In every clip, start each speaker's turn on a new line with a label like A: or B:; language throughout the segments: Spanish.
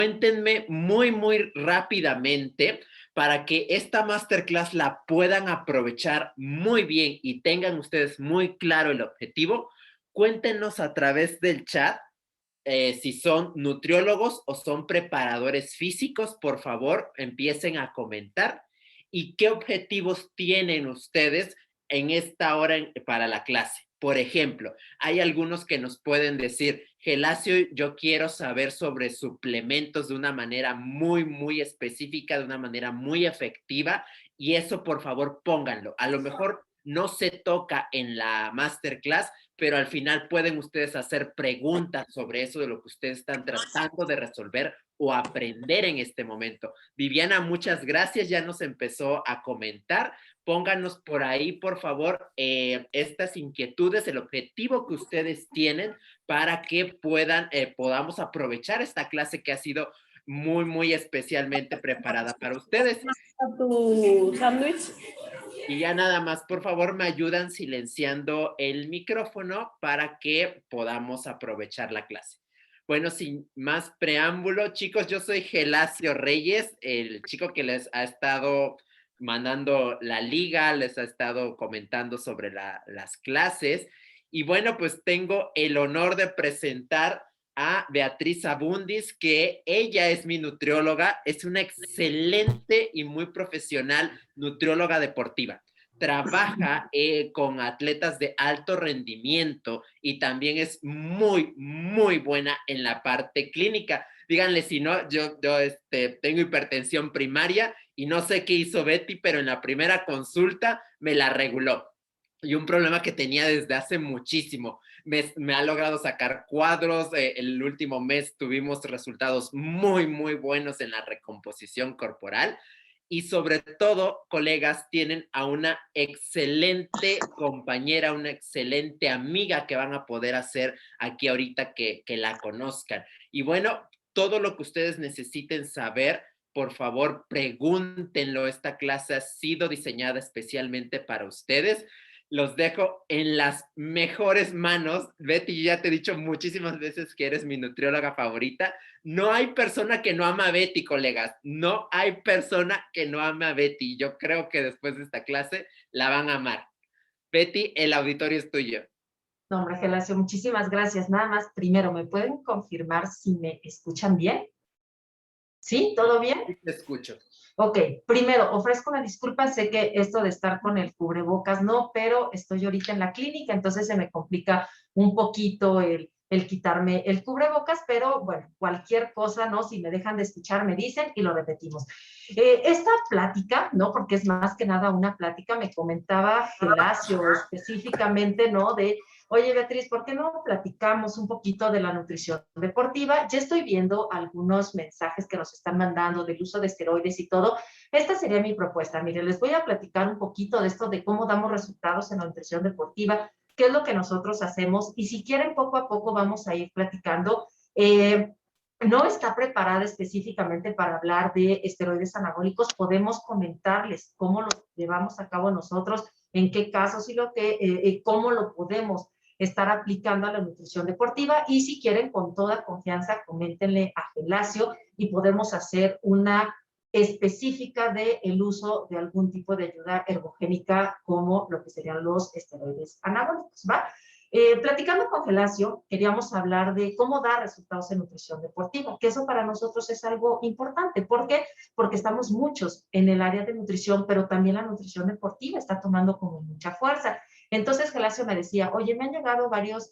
A: Cuéntenme muy rápidamente para que esta masterclass la puedan aprovechar muy bien y tengan ustedes muy claro el objetivo. Cuéntenos a través del chat si son nutriólogos o son preparadores físicos. Por favor, empiecen a comentar. ¿Y qué objetivos tienen ustedes en esta hora para la clase? Por ejemplo, hay algunos que nos pueden decir, Gelacio, yo quiero saber sobre suplementos de una manera muy específica, de una manera muy efectiva, y eso por favor pónganlo. A lo mejor no se toca en la masterclass, pero al final pueden ustedes hacer preguntas sobre eso de lo que ustedes están tratando de resolver o aprender en este momento. Viviana, muchas gracias, ya nos empezó a comentar. Pónganos por ahí, por favor, estas inquietudes, el objetivo que ustedes tienen para que podamos aprovechar esta clase que ha sido muy especialmente preparada para ustedes.
B: Tu sándwich.
A: Y ya nada más, por favor, me ayudan silenciando el micrófono para que podamos aprovechar la clase. Bueno, sin más preámbulo, chicos, yo soy Gelacio Reyes, el chico que les ha estado mandando la liga, les ha estado comentando sobre las clases. Y bueno, pues tengo el honor de presentar a Beatriz Abundis, que ella es mi nutrióloga, es una excelente y muy profesional nutrióloga deportiva. Trabaja con atletas de alto rendimiento y también es muy buena en la parte clínica. Díganle si no, yo tengo hipertensión primaria y no sé qué hizo Betty, pero en la primera consulta me la reguló. Y un problema que tenía desde hace muchísimo. Me ha logrado sacar cuadros. El último mes tuvimos resultados muy buenos en la recomposición corporal. Y sobre todo, colegas, tienen a una excelente compañera, una excelente amiga que van a poder hacer aquí ahorita que la conozcan. Y bueno, todo lo que ustedes necesiten saber, por favor, pregúntenlo. Esta clase ha sido diseñada especialmente para ustedes. Los dejo en las mejores manos. Betty, ya te he dicho muchísimas veces que eres mi nutrióloga favorita. No hay persona que no ama a Betty, colegas. No hay persona que no ame a Betty. Yo creo que después de esta clase la van a amar. Betty, el auditorio es tuyo.
B: No, hombre, Gelacio, muchísimas gracias. Nada más, primero, ¿me pueden confirmar si me escuchan bien? ¿Sí? ¿Todo bien?
A: Sí, te escucho.
B: Ok, primero, ofrezco una disculpa, sé que esto de estar con el cubrebocas no, pero estoy ahorita en la clínica, entonces se me complica un poquito el quitarme el cubrebocas, pero bueno, cualquier cosa, ¿no? Si me dejan de escuchar, me dicen y lo repetimos. Esta plática, ¿no? Porque es más que nada una plática, me comentaba Gelacio específicamente, ¿no? Oye, Beatriz, ¿por qué no platicamos un poquito de la nutrición deportiva? Ya estoy viendo algunos mensajes que nos están mandando del uso de esteroides y todo. Esta sería mi propuesta. Miren, les voy a platicar un poquito de esto, de cómo damos resultados en la nutrición deportiva, qué es lo que nosotros hacemos y si quieren poco a poco vamos a ir platicando. No está preparada específicamente para hablar de esteroides anabólicos. Podemos comentarles cómo lo llevamos a cabo nosotros, en qué casos y cómo lo podemos estar aplicando a la nutrición deportiva y si quieren con toda confianza coméntenle a Gelacio y podemos hacer una específica del uso de algún tipo de ayuda ergogénica como lo que serían los esteroides anabólicos, ¿va? Platicando con Gelacio, queríamos hablar de cómo dar resultados en nutrición deportiva, que eso para nosotros es algo importante. ¿Por qué? Porque estamos muchos en el área de nutrición, pero también la nutrición deportiva está tomando como mucha fuerza. Entonces Gelacio me decía, oye, me han llegado varios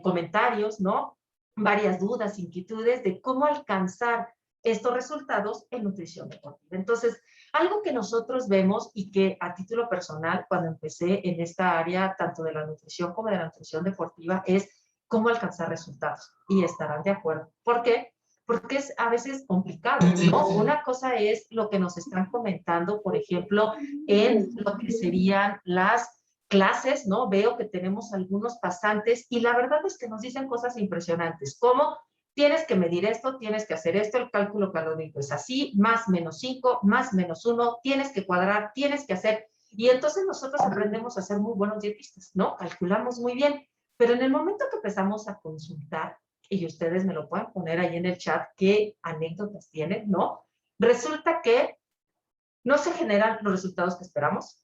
B: comentarios, ¿no? Varias dudas, inquietudes de cómo alcanzar estos resultados en nutrición deportiva. Entonces, algo que nosotros vemos y que a título personal, cuando empecé en esta área, tanto de la nutrición como de la nutrición deportiva, es cómo alcanzar resultados. Y estarán de acuerdo. ¿Por qué? Porque es a veces complicado, ¿no? Una cosa es lo que nos están comentando, por ejemplo, en lo que serían las clases, ¿no? Veo que tenemos algunos pasantes y la verdad es que nos dicen cosas impresionantes, como tienes que medir esto, tienes que hacer esto, el cálculo calórico es así, más menos 5, más menos 1, tienes que cuadrar, tienes que hacer. Y entonces nosotros aprendemos a ser muy buenos dietistas, ¿no? Calculamos muy bien. Pero en el momento que empezamos a consultar, y ustedes me lo pueden poner ahí en el chat, qué anécdotas tienen, ¿no? Resulta que no se generan los resultados que esperamos.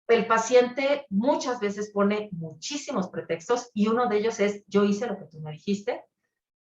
B: El paciente muchas veces pone muchísimos pretextos y uno de ellos es, yo hice lo que tú me dijiste.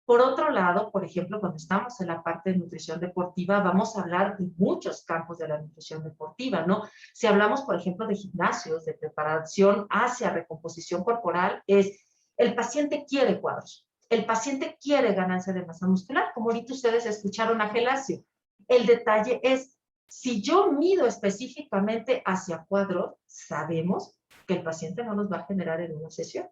B: Por otro lado, por ejemplo, cuando estamos en la parte de nutrición deportiva, vamos a hablar de muchos campos de la nutrición deportiva, ¿no? Si hablamos, por ejemplo, de gimnasios, de preparación hacia recomposición corporal, es el paciente quiere cuadros, el paciente quiere ganancia de masa muscular, como ahorita ustedes escucharon a Gelacio. El detalle es, si yo mido específicamente hacia cuadros, sabemos que el paciente no los va a generar en una sesión.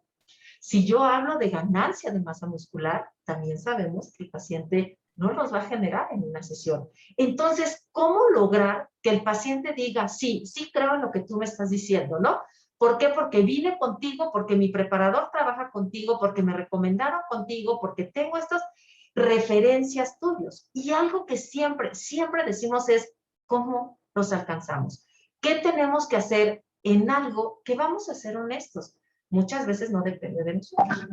B: Si yo hablo de ganancia de masa muscular, también sabemos que el paciente no los va a generar en una sesión. Entonces, ¿cómo lograr que el paciente diga, sí, sí creo en lo que tú me estás diciendo, ¿no? ¿Por qué? Porque vine contigo, porque mi preparador trabaja contigo, porque me recomendaron contigo, porque tengo estas referencias tuyos. Y algo que siempre, siempre decimos es, ¿cómo los alcanzamos? ¿Qué tenemos que hacer en algo que vamos a ser honestos? Muchas veces no depende de nosotros.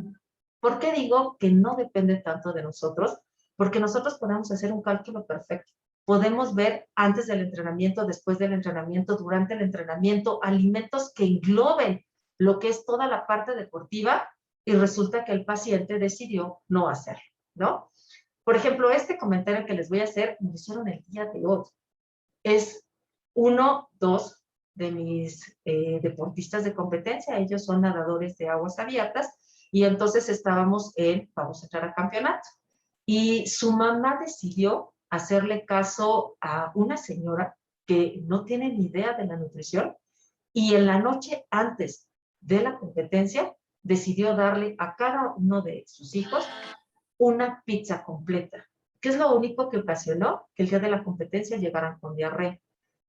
B: ¿Por qué digo que no depende tanto de nosotros? Porque nosotros podemos hacer un cálculo perfecto. Podemos ver antes del entrenamiento, después del entrenamiento, durante el entrenamiento, alimentos que engloben lo que es toda la parte deportiva y resulta que el paciente decidió no hacerlo, ¿no? Por ejemplo, este comentario que les voy a hacer me lo hicieron el día de hoy. Es dos de mis deportistas de competencia, ellos son nadadores de aguas abiertas, y entonces estábamos vamos a entrar a campeonato, y su mamá decidió hacerle caso a una señora que no tiene ni idea de la nutrición, y en la noche antes de la competencia decidió darle a cada uno de sus hijos una pizza completa, que es lo único que ocasionó que el día de la competencia llegaran con diarrea.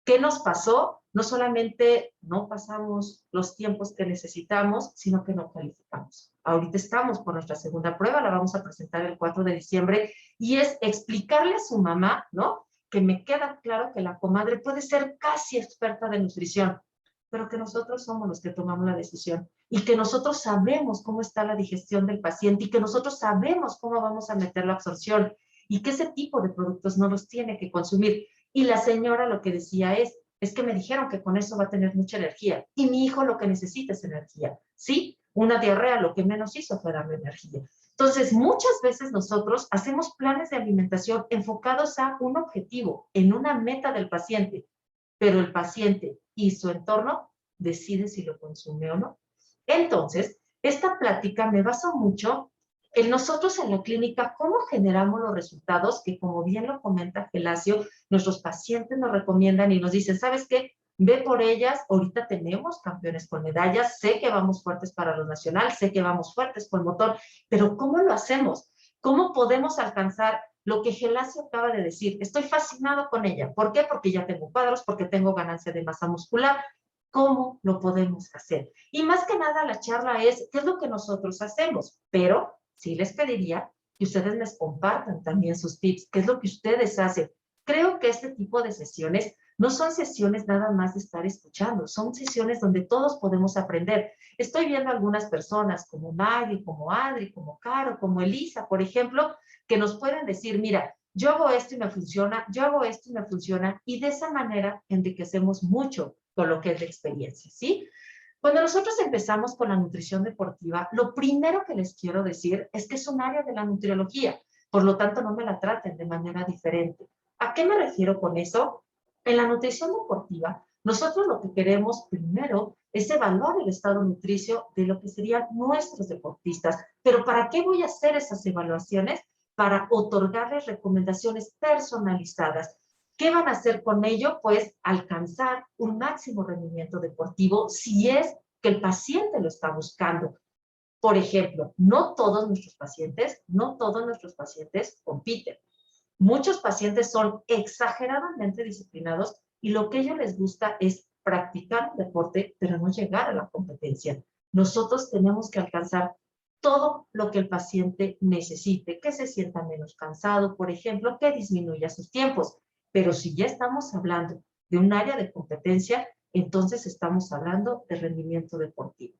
B: ¿Qué nos pasó? No solamente no pasamos los tiempos que necesitamos, sino que no calificamos. Ahorita estamos por nuestra segunda prueba, la vamos a presentar el 4 de diciembre, y es explicarle a su mamá, ¿no? Que me queda claro que la comadre puede ser casi experta de nutrición, pero que nosotros somos los que tomamos la decisión y que nosotros sabemos cómo está la digestión del paciente y que nosotros sabemos cómo vamos a meter la absorción y que ese tipo de productos no los tiene que consumir. Y la señora lo que decía es que me dijeron que con eso va a tener mucha energía. Y mi hijo lo que necesita es energía. ¿Sí? Una diarrea lo que menos hizo fue darle energía. Entonces, muchas veces nosotros hacemos planes de alimentación enfocados a un objetivo, en una meta del paciente, pero el paciente y su entorno deciden si lo consume o no. Entonces, esta plática me baso mucho en nosotros en la clínica, cómo generamos los resultados que, como bien lo comenta Gelacio, nuestros pacientes nos recomiendan y nos dicen, ¿sabes qué? Ve por ellas, ahorita tenemos campeones con medallas, sé que vamos fuertes para los nacional, sé que vamos fuertes con motor, pero ¿cómo lo hacemos? ¿Cómo podemos alcanzar lo que Gelacio acaba de decir? Estoy fascinado con ella. ¿Por qué? Porque ya tengo cuadros, porque tengo ganancia de masa muscular. ¿Cómo lo podemos hacer? Y más que nada la charla es, ¿qué es lo que nosotros hacemos? Pero sí les pediría que ustedes les compartan también sus tips, qué es lo que ustedes hacen. Creo que este tipo de sesiones no son sesiones nada más de estar escuchando, son sesiones donde todos podemos aprender. Estoy viendo algunas personas como Maggie, como Adri, como Caro, como Elisa, por ejemplo, que nos pueden decir, mira, yo hago esto y me funciona, yo hago esto y me funciona, y de esa manera enriquecemos mucho con lo que es la experiencia, ¿sí? Cuando nosotros empezamos con la nutrición deportiva, lo primero que les quiero decir es que es un área de la nutriología, por lo tanto no me la traten de manera diferente. ¿A qué me refiero con eso? En la nutrición deportiva, nosotros lo que queremos primero es evaluar el estado nutricio de lo que serían nuestros deportistas. Pero ¿para qué voy a hacer esas evaluaciones? Para otorgarles recomendaciones personalizadas. ¿Qué van a hacer con ello? Pues alcanzar un máximo rendimiento deportivo si es que el paciente lo está buscando. Por ejemplo, no todos nuestros pacientes compiten. Muchos pacientes son exageradamente disciplinados y lo que a ellos les gusta es practicar un deporte, pero no llegar a la competencia. Nosotros tenemos que alcanzar todo lo que el paciente necesite, que se sienta menos cansado, por ejemplo, que disminuya sus tiempos. Pero si ya estamos hablando de un área de competencia, entonces estamos hablando de rendimiento deportivo.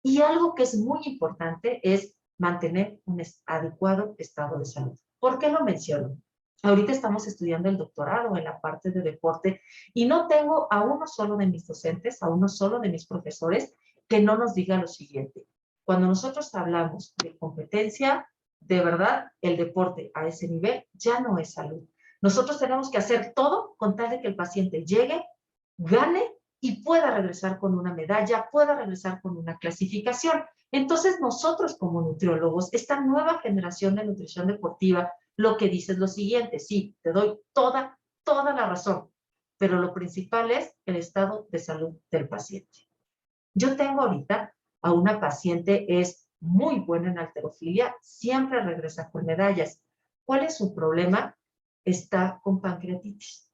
B: Y algo que es muy importante es mantener un adecuado estado de salud. ¿Por qué lo menciono? Ahorita estamos estudiando el doctorado en la parte de deporte y no tengo a uno solo de mis docentes, a uno solo de mis profesores que no nos diga lo siguiente. Cuando nosotros hablamos de competencia, de verdad, el deporte a ese nivel ya no es salud. Nosotros tenemos que hacer todo con tal de que el paciente llegue, gane y pueda regresar con una medalla, pueda regresar con una clasificación. Entonces nosotros como nutriólogos, esta nueva generación de nutrición deportiva, lo que dice es lo siguiente, sí, te doy toda la razón, pero lo principal es el estado de salud del paciente. Yo tengo ahorita a una paciente, es muy buena en halterofilia, siempre regresa con medallas. ¿Cuál es su problema? Está con pancreatitis.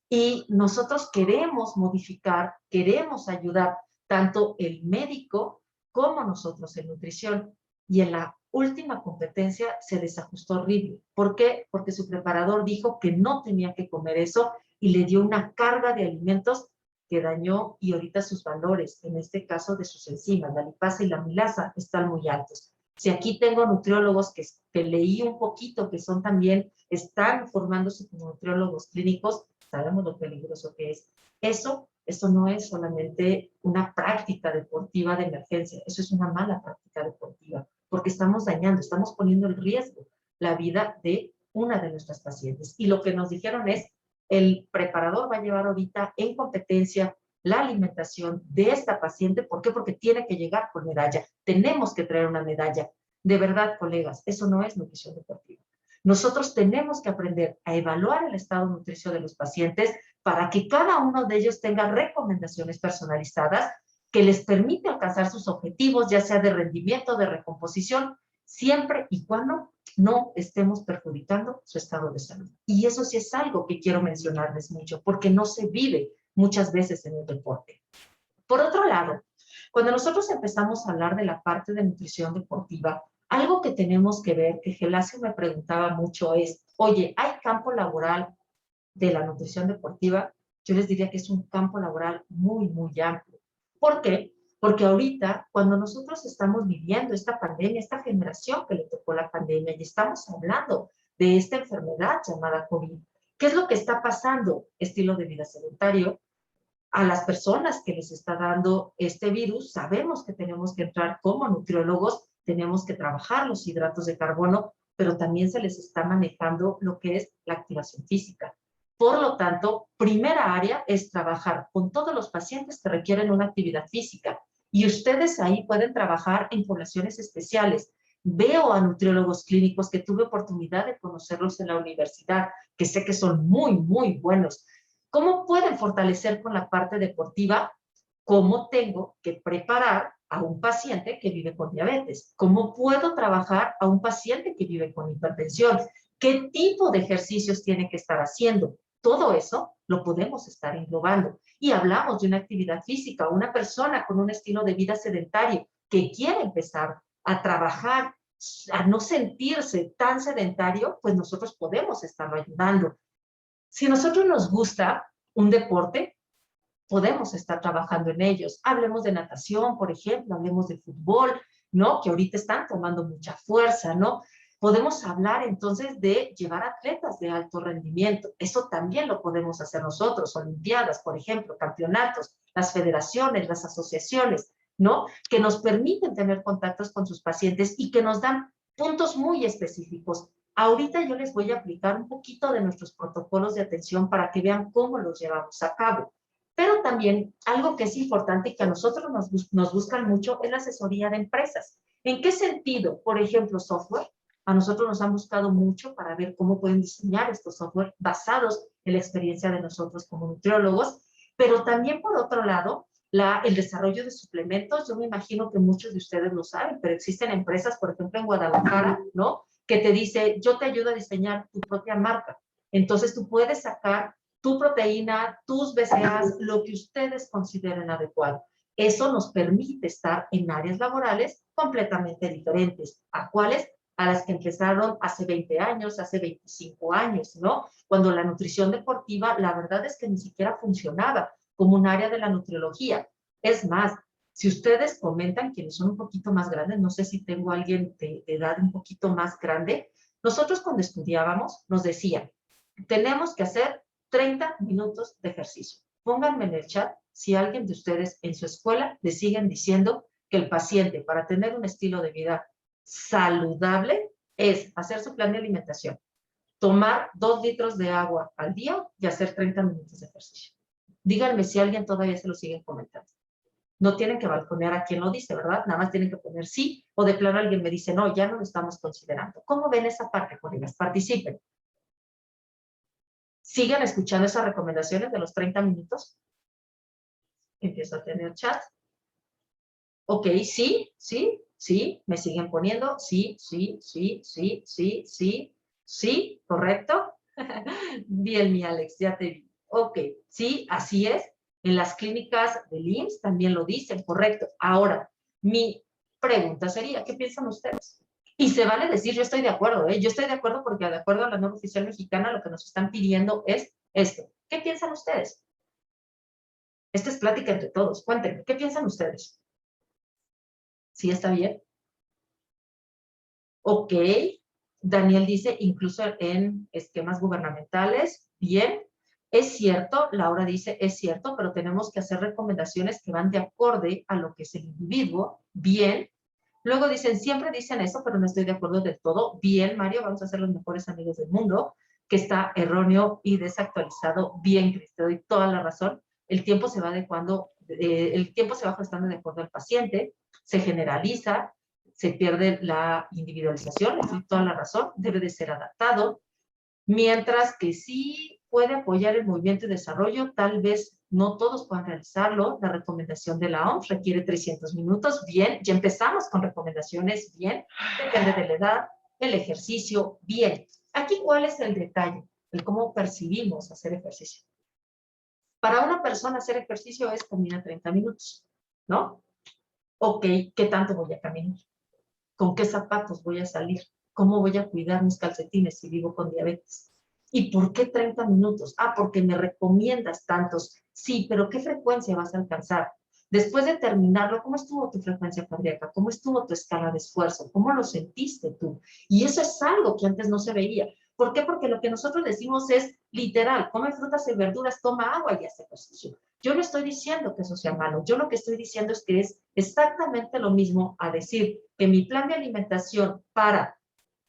B: Y nosotros queremos modificar, queremos ayudar tanto el médico como nosotros en nutrición. Y en la última competencia se desajustó horrible. ¿Por qué? Porque su preparador dijo que no tenía que comer eso y le dio una carga de alimentos que dañó y ahorita sus valores, en este caso de sus enzimas, la lipasa y la amilasa, están muy altos. Si aquí tengo nutriólogos que leí un poquito, que son también, están formándose como nutriólogos clínicos, sabemos lo peligroso que es. Eso no es solamente una práctica deportiva de emergencia, eso es una mala práctica deportiva, porque estamos dañando, estamos poniendo en riesgo la vida de una de nuestras pacientes. Y lo que nos dijeron es, el preparador va a llevar ahorita en competencia la alimentación de esta paciente. ¿Por qué? Porque tiene que llegar con medalla. Tenemos que traer una medalla. De verdad, colegas, eso no es nutrición deportiva. Nosotros tenemos que aprender a evaluar el estado nutricio de los pacientes para que cada uno de ellos tenga recomendaciones personalizadas que les permite alcanzar sus objetivos, ya sea de rendimiento, de recomposición, siempre y cuando no estemos perjudicando su estado de salud. Y eso sí es algo que quiero mencionarles mucho, porque no se vive muchas veces en el deporte. Por otro lado, cuando nosotros empezamos a hablar de la parte de nutrición deportiva, algo que tenemos que ver, que Gelacio me preguntaba mucho es, oye, ¿hay campo laboral de la nutrición deportiva? Yo les diría que es un campo laboral muy amplio. ¿Por qué? Porque ahorita, cuando nosotros estamos viviendo esta pandemia, esta generación que le tocó la pandemia, y estamos hablando de esta enfermedad llamada COVID, ¿qué es lo que está pasando? Estilo de vida sedentario. A las personas que les está dando este virus, sabemos que tenemos que entrar como nutriólogos, tenemos que trabajar los hidratos de carbono, pero también se les está manejando lo que es la activación física. Por lo tanto, primera área es trabajar con todos los pacientes que requieren una actividad física. Y ustedes ahí pueden trabajar en poblaciones especiales. Veo a nutriólogos clínicos que tuve oportunidad de conocerlos en la universidad, que sé que son muy buenos. ¿Cómo pueden fortalecer con la parte deportiva? ¿Cómo tengo que preparar a un paciente que vive con diabetes? ¿Cómo puedo trabajar a un paciente que vive con hipertensión? ¿Qué tipo de ejercicios tiene que estar haciendo? Todo eso lo podemos estar englobando. Y hablamos de una actividad física, una persona con un estilo de vida sedentario que quiere empezar a trabajar, a no sentirse tan sedentario, pues nosotros podemos estarlo ayudando. Si a nosotros nos gusta un deporte, podemos estar trabajando en ellos. Hablemos de natación, por ejemplo, hablemos de fútbol, ¿no? Que ahorita están tomando mucha fuerza, ¿no? Podemos hablar entonces de llevar atletas de alto rendimiento. Eso también lo podemos hacer nosotros, olimpiadas, por ejemplo, campeonatos, las federaciones, las asociaciones, ¿no? Que nos permiten tener contactos con sus pacientes y que nos dan puntos muy específicos. Ahorita yo les voy a aplicar un poquito de nuestros protocolos de atención para que vean cómo los llevamos a cabo. Pero también algo que es importante y que a nosotros nos buscan mucho es la asesoría de empresas. ¿En qué sentido? Por ejemplo, software. A nosotros nos han buscado mucho para ver cómo pueden diseñar estos software basados en la experiencia de nosotros como nutriólogos, pero también por otro lado, el desarrollo de suplementos. Yo me imagino que muchos de ustedes lo saben, pero existen empresas, por ejemplo, en Guadalajara, ¿no? Que te dice, yo te ayudo a diseñar tu propia marca. Entonces tú puedes sacar tu proteína, tus BCAAs, lo que ustedes consideren adecuado. Eso nos permite estar en áreas laborales completamente diferentes. ¿A cuáles? A las que empezaron hace 20 años, hace 25 años, ¿no? Cuando la nutrición deportiva, la verdad es que ni siquiera funcionaba como un área de la nutriología. Es más, Si ustedes comentan, quienes son un poquito más grandes, no sé si tengo a alguien de edad un poquito más grande, nosotros cuando estudiábamos nos decían, tenemos que hacer 30 minutos de ejercicio. Pónganme en el chat si alguien de ustedes en su escuela le siguen diciendo que el paciente para tener un estilo de vida saludable es hacer su plan de alimentación, tomar 2 litros de agua al día y hacer 30 minutos de ejercicio. Díganme si alguien todavía se lo sigue comentando. No tienen que balconear a quien lo dice, ¿verdad? Nada más tienen que poner sí, o de plano alguien me dice, no, ya no lo estamos considerando. ¿Cómo ven esa parte, colegas? Participen. ¿Siguen escuchando esas recomendaciones de los 30 minutos? Empiezo a tener chat. Ok, sí, sí, sí, me siguen poniendo, sí, sí, sí, sí, sí, sí, sí, correcto. Bien, mi Alex, ya te vi. Ok, sí, así es. En las clínicas del IMSS también lo dicen, correcto. Ahora, mi pregunta sería, ¿qué piensan ustedes? Y se vale decir, yo estoy de acuerdo, ¿eh? Yo estoy de acuerdo porque de acuerdo a la norma oficial mexicana lo que nos están pidiendo es esto. ¿Qué piensan ustedes? Esta es plática entre todos. Cuéntenme, ¿qué piensan ustedes? ¿Sí está bien? Ok. Daniel dice, incluso en esquemas gubernamentales, bien. Es cierto, Laura dice, es cierto, pero tenemos que hacer recomendaciones que van de acorde a lo que es el individuo, bien. Luego dicen, siempre dicen eso, pero no estoy de acuerdo del todo. Bien, Mario, vamos a ser los mejores amigos del mundo, que está erróneo y desactualizado. Bien, Cris, te doy toda la razón. El tiempo se va adecuando, el tiempo se va ajustando de acuerdo al paciente, se generaliza, se pierde la individualización, les doy toda la razón, debe de ser adaptado, mientras que sí puede apoyar el movimiento y desarrollo, tal vez no todos puedan realizarlo. La recomendación de la OMS requiere 300 minutos, bien, ya empezamos con recomendaciones, bien, depende de la edad, el ejercicio, bien. Aquí, ¿cuál es el detalle? El cómo percibimos hacer ejercicio. Para una persona hacer ejercicio es caminar 30 minutos, ¿no? Ok, ¿qué tanto voy a caminar? ¿Con qué zapatos voy a salir? ¿Cómo voy a cuidar mis calcetines si vivo con diabetes? ¿Y por qué 30 minutos? Ah, porque me recomiendas tantos. Sí, pero ¿qué frecuencia vas a alcanzar? Después de terminarlo, ¿cómo estuvo tu frecuencia cardíaca? ¿Cómo estuvo tu escala de esfuerzo? ¿Cómo lo sentiste tú? Y eso es algo que antes no se veía. ¿Por qué? Porque lo que nosotros decimos es literal, come frutas y verduras, toma agua y haz ejercicio. Yo no estoy diciendo que eso sea malo, yo lo que estoy diciendo es que es exactamente lo mismo a decir que mi plan de alimentación para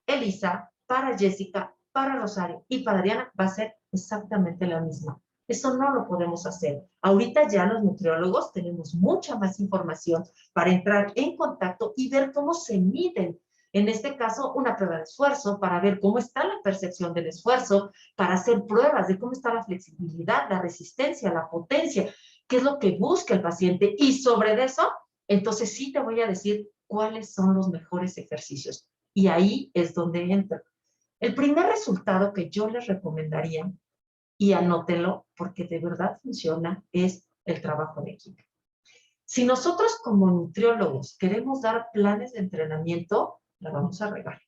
B: Elisa, para Jessica, para Rosario y para Diana va a ser exactamente la misma. Eso no lo podemos hacer. Ahorita ya los nutriólogos tenemos mucha más información para entrar en contacto y ver cómo se miden. En este caso, una prueba de esfuerzo para ver cómo está la percepción del esfuerzo, para hacer pruebas de cómo está la flexibilidad, la resistencia, la potencia, qué es lo que busca el paciente. Y sobre eso, entonces sí te voy a decir cuáles son los mejores ejercicios. Y ahí es donde entra. El primer resultado que yo les recomendaría, y anótenlo porque de verdad funciona, es el trabajo en equipo. Si nosotros como nutriólogos queremos dar planes de entrenamiento, la vamos a regar.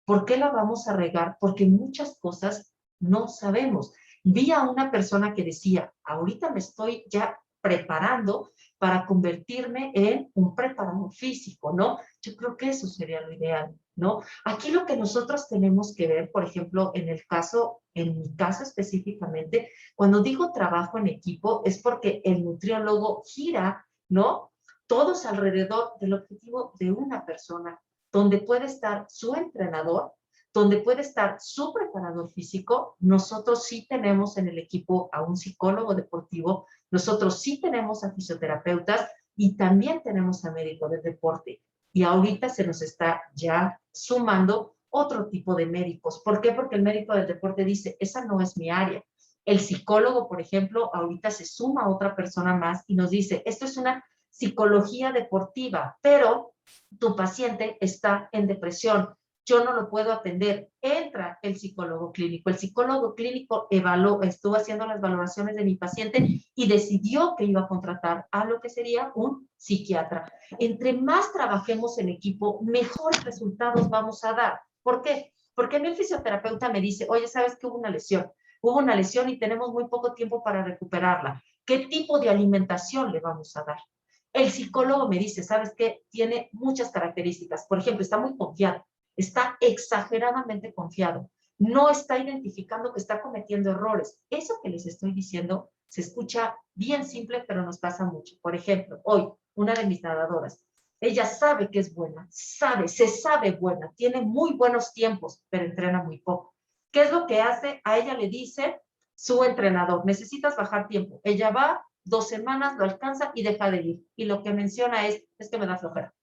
B: ¿Por qué la vamos a regar? Porque muchas cosas no sabemos. Vi a una persona que decía, ahorita me estoy ya preparando para convertirme en un preparador físico, ¿no? Yo creo que eso sería lo ideal, ¿no? Aquí lo que nosotros tenemos que ver, por ejemplo, en mi caso específicamente, cuando digo trabajo en equipo, es porque el nutriólogo gira, ¿no? Todos alrededor del objetivo de una persona, donde puede estar su entrenador, donde puede estar su preparador físico. Nosotros sí tenemos en el equipo a un psicólogo deportivo, nosotros sí tenemos a fisioterapeutas y también tenemos a médicos del deporte. Y ahorita se nos está ya sumando otro tipo de médicos. ¿Por qué? Porque el médico del deporte dice, esa no es mi área. El psicólogo, por ejemplo, ahorita se suma a otra persona más y nos dice, esto es una psicología deportiva, pero tu paciente está en depresión, yo no lo puedo atender. Entra el psicólogo clínico. El psicólogo clínico estuvo haciendo las valoraciones de mi paciente y decidió que iba a contratar a lo que sería un psiquiatra. Entre más trabajemos en equipo, mejores resultados vamos a dar. ¿Por qué? Porque a mí el fisioterapeuta me dice, oye, ¿sabes que hubo una lesión? Hubo una lesión y tenemos muy poco tiempo para recuperarla. ¿Qué tipo de alimentación le vamos a dar? El psicólogo me dice, ¿sabes qué? Tiene muchas características. Por ejemplo, está muy confiado, está exageradamente confiado, no está identificando que está cometiendo errores. Eso que les estoy diciendo se escucha bien simple, pero nos pasa mucho. Por ejemplo, hoy, una de mis nadadoras, ella sabe que es buena, se sabe buena, tiene muy buenos tiempos, pero entrena muy poco. ¿Qué es lo que hace? A ella le dice su entrenador, necesitas bajar tiempo. Ella va 2 semanas, lo alcanza y deja de ir. Y lo que menciona es que me da flojera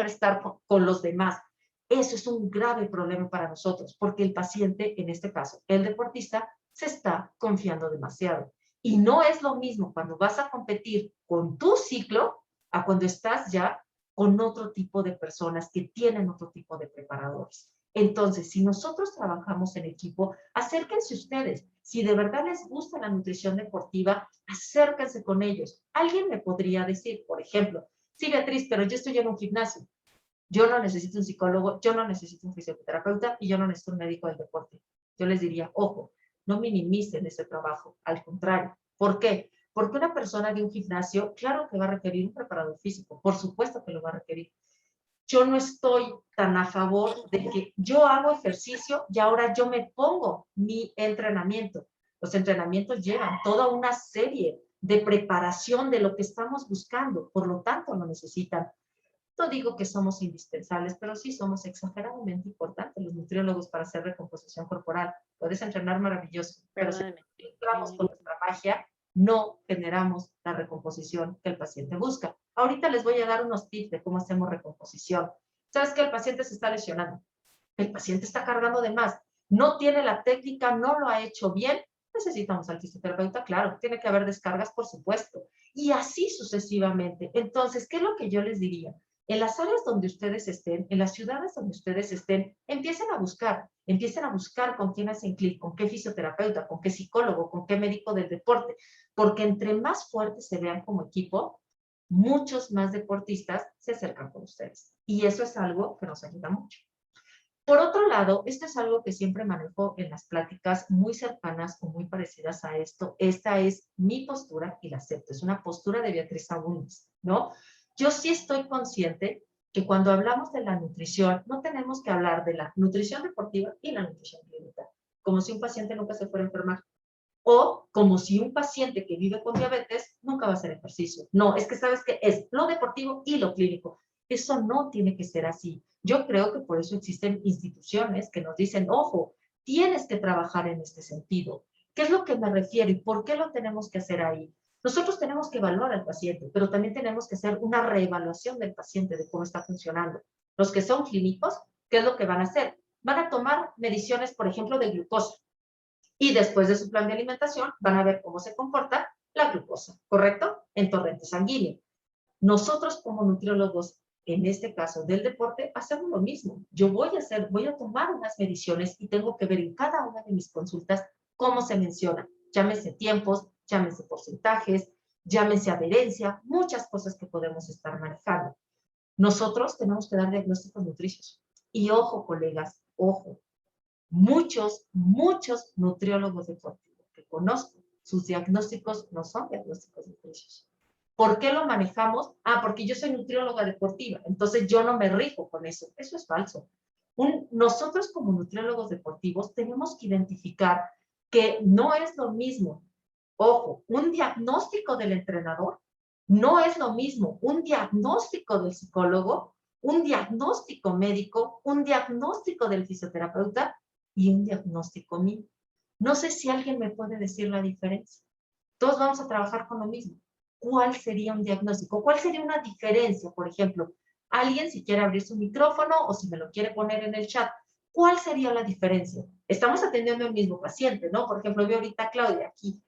B: estar con los demás. Eso es un grave problema para nosotros, porque el paciente, en este caso, el deportista, se está confiando demasiado. Y no es lo mismo cuando vas a competir con tu ciclo a cuando estás ya con otro tipo de personas que tienen otro tipo de preparadores. Entonces, si nosotros trabajamos en equipo, acérquense ustedes. Si de verdad les gusta la nutrición deportiva, acérquense con ellos. Alguien me podría decir, por ejemplo, sí, Beatriz, pero yo estoy en un gimnasio. Yo no necesito un psicólogo, yo no necesito un fisioterapeuta y yo no necesito un médico del deporte. Yo les diría, ojo, no minimicen ese trabajo, al contrario. ¿Por qué? Porque una persona de un gimnasio, claro que va a requerir un preparador físico, por supuesto que lo va a requerir. Yo no estoy tan a favor de que yo hago ejercicio y ahora yo me pongo mi entrenamiento. Los entrenamientos llevan toda una serie de preparación de lo que estamos buscando, por lo tanto lo necesitan. No digo que somos indispensables, pero sí somos exageradamente importantes los nutriólogos para hacer recomposición corporal. Puedes entrenar maravilloso, pero si entramos con nuestra magia, no generamos la recomposición que el paciente busca. Ahorita les voy a dar unos tips de cómo hacemos recomposición. ¿Sabes que el paciente se está lesionando? El paciente está cargando de más, no tiene la técnica, no lo ha hecho bien, necesitamos al fisioterapeuta, claro, tiene que haber descargas, por supuesto, y así sucesivamente. Entonces, ¿qué es lo que yo les diría? En las áreas donde ustedes estén, en las ciudades donde ustedes estén, empiecen a buscar con quién hacen clic, con qué fisioterapeuta, con qué psicólogo, con qué médico del deporte, porque entre más fuertes se vean como equipo, muchos más deportistas se acercan con ustedes. Y eso es algo que nos ayuda mucho. Por otro lado, esto es algo que siempre manejo en las pláticas muy cercanas o muy parecidas a esto. Esta es mi postura y la acepto. Es una postura de Beatriz Agúndez, ¿no? Yo sí estoy consciente que cuando hablamos de la nutrición, no tenemos que hablar de la nutrición deportiva y la nutrición clínica, como si un paciente nunca se fuera a enfermar. O como si un paciente que vive con diabetes nunca va a hacer ejercicio. No, es que sabes que es lo deportivo y lo clínico. Eso no tiene que ser así. Yo creo que por eso existen instituciones que nos dicen, ojo, tienes que trabajar en este sentido. ¿Qué es lo que me refiero y por qué lo tenemos que hacer ahí? Nosotros tenemos que evaluar al paciente, pero también tenemos que hacer una reevaluación del paciente de cómo está funcionando. Los que son clínicos, ¿qué es lo que van a hacer? Van a tomar mediciones, por ejemplo, de glucosa y después de su plan de alimentación van a ver cómo se comporta la glucosa, ¿correcto? En torrente sanguíneo. Nosotros como nutriólogos, en este caso del deporte, hacemos lo mismo. Yo voy a tomar unas mediciones y tengo que ver en cada una de mis consultas cómo se menciona. Llámese tiempos, llámese porcentajes, llámese adherencia, muchas cosas que podemos estar manejando. Nosotros tenemos que dar diagnósticos nutricios. Y ojo, colegas, ojo, muchos nutriólogos deportivos que conozco, sus diagnósticos no son diagnósticos nutricios. ¿Por qué lo manejamos? Porque yo soy nutrióloga deportiva, entonces yo no me rijo con eso. Eso es falso. Nosotros como nutriólogos deportivos tenemos que identificar que no es lo mismo, ojo, un diagnóstico del entrenador no es lo mismo un diagnóstico del psicólogo, un diagnóstico médico, un diagnóstico del fisioterapeuta y un diagnóstico mío. No sé si alguien me puede decir la diferencia. Todos vamos a trabajar con lo mismo. ¿Cuál sería un diagnóstico? ¿Cuál sería una diferencia? Por ejemplo, alguien si quiere abrir su micrófono o si me lo quiere poner en el chat, ¿cuál sería la diferencia? Estamos atendiendo al mismo paciente, ¿no? Por ejemplo, veo ahorita a Claudia aquí,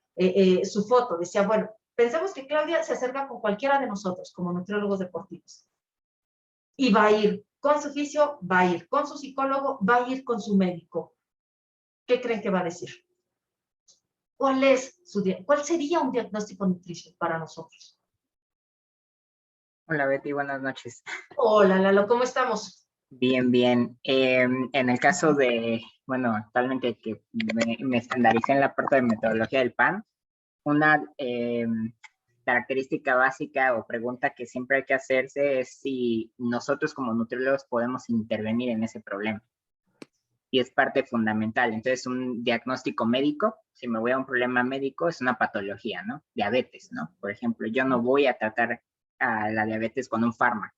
B: su foto, decía, bueno, pensemos que Claudia se acerca con cualquiera de nosotros como nutriólogos deportivos y va a ir con su fisio, va a ir con su psicólogo, va a ir con su médico. ¿Qué creen que va a decir? ¿Cuál sería un diagnóstico nutricio para nosotros?
C: Hola Betty, buenas noches.
B: Hola Lalo, ¿cómo estamos?
C: Bien, bien. En el caso de, bueno, actualmente que me estandaricé en la parte de metodología del PAN, una característica básica o pregunta que siempre hay que hacerse es si nosotros como nutriólogos podemos intervenir en ese problema. Y es parte fundamental. Entonces, un diagnóstico médico, si me voy a un problema médico, es una patología, ¿no? Diabetes, ¿no? Por ejemplo, yo no voy a tratar a la diabetes con un fármaco,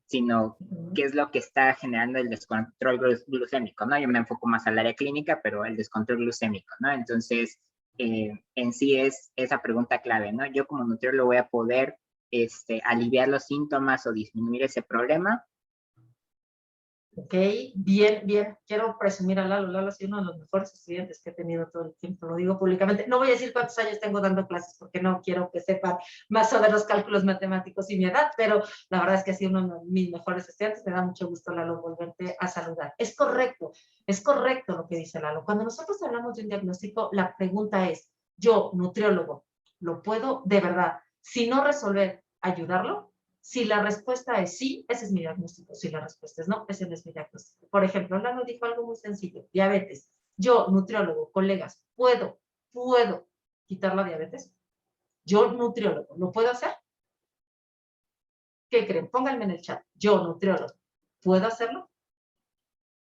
C: sino qué es lo que está generando el descontrol glucémico, ¿no? Yo me enfoco más al área clínica, pero el descontrol glucémico, ¿no? Entonces, en sí es esa pregunta clave, ¿no? Yo como nutriólogo voy a poder aliviar los síntomas o disminuir ese problema.
B: Ok, bien, bien. Quiero presumir a Lalo. Lalo ha sido uno de los mejores estudiantes que he tenido todo el tiempo. Lo digo públicamente. No voy a decir cuántos años tengo dando clases porque no quiero que sepan más sobre los cálculos matemáticos y mi edad, pero la verdad es que ha sido uno de mis mejores estudiantes. Me da mucho gusto, Lalo, volverte a saludar. Es correcto lo que dice Lalo. Cuando nosotros hablamos de un diagnóstico, la pregunta es, yo, nutriólogo, ¿lo puedo de verdad, si no resolver, ayudarlo? Si la respuesta es sí, ese es mi diagnóstico. Si la respuesta es no, ese no es mi diagnóstico. Por ejemplo, Lalo dijo algo muy sencillo, diabetes. Yo, nutriólogo, colegas, ¿puedo quitar la diabetes? Yo, nutriólogo, ¿lo puedo hacer? ¿Qué creen? Pónganme en el chat. Yo, nutriólogo, ¿puedo hacerlo?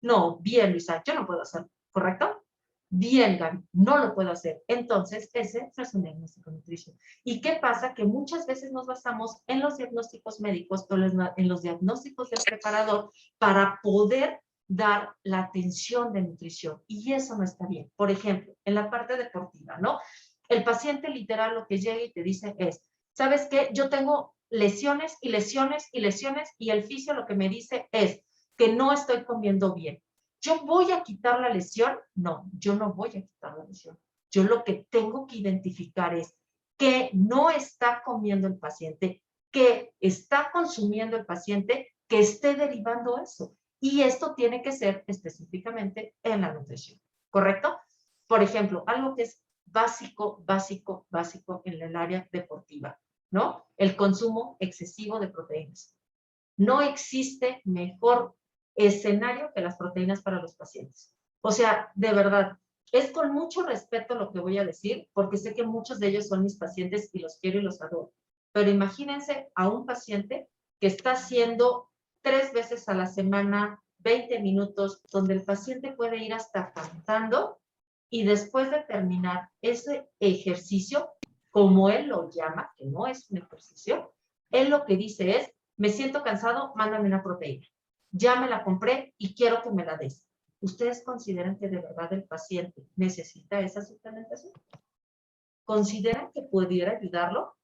B: No, bien, Luisa, yo no puedo hacerlo, ¿correcto? Bien, Gaby, no lo puedo hacer. Entonces, ese es un diagnóstico nutricio. ¿Y qué pasa? Que muchas veces nos basamos en los diagnósticos médicos o en los diagnósticos del preparador para poder dar la atención de nutrición. Y eso no está bien. Por ejemplo, en la parte deportiva, ¿no? El paciente literal lo que llega y te dice es, ¿sabes qué? Yo tengo lesiones y lesiones y lesiones y el fisio lo que me dice es que no estoy comiendo bien. ¿Yo voy a quitar la lesión? No, yo no voy a quitar la lesión. Yo lo que tengo que identificar es qué no está comiendo el paciente, qué está consumiendo el paciente que esté derivando eso. Y esto tiene que ser específicamente en la nutrición, ¿correcto? Por ejemplo, algo que es básico en el área deportiva, ¿no? El consumo excesivo de proteínas. No existe mejor escenario que las proteínas para los pacientes. O sea, de verdad, es con mucho respeto lo que voy a decir, porque sé que muchos de ellos son mis pacientes y los quiero y los adoro. Pero imagínense a un paciente que está haciendo 3 veces a la semana, 20 minutos, donde el paciente puede ir hasta cantando y después de terminar ese ejercicio, como él lo llama, que no es un ejercicio, él lo que dice es, me siento cansado, mándame una proteína. Ya me la compré y quiero que me la des. ¿Ustedes consideran que de verdad el paciente necesita esa suplementación? ¿Consideran que pudiera ayudarlo?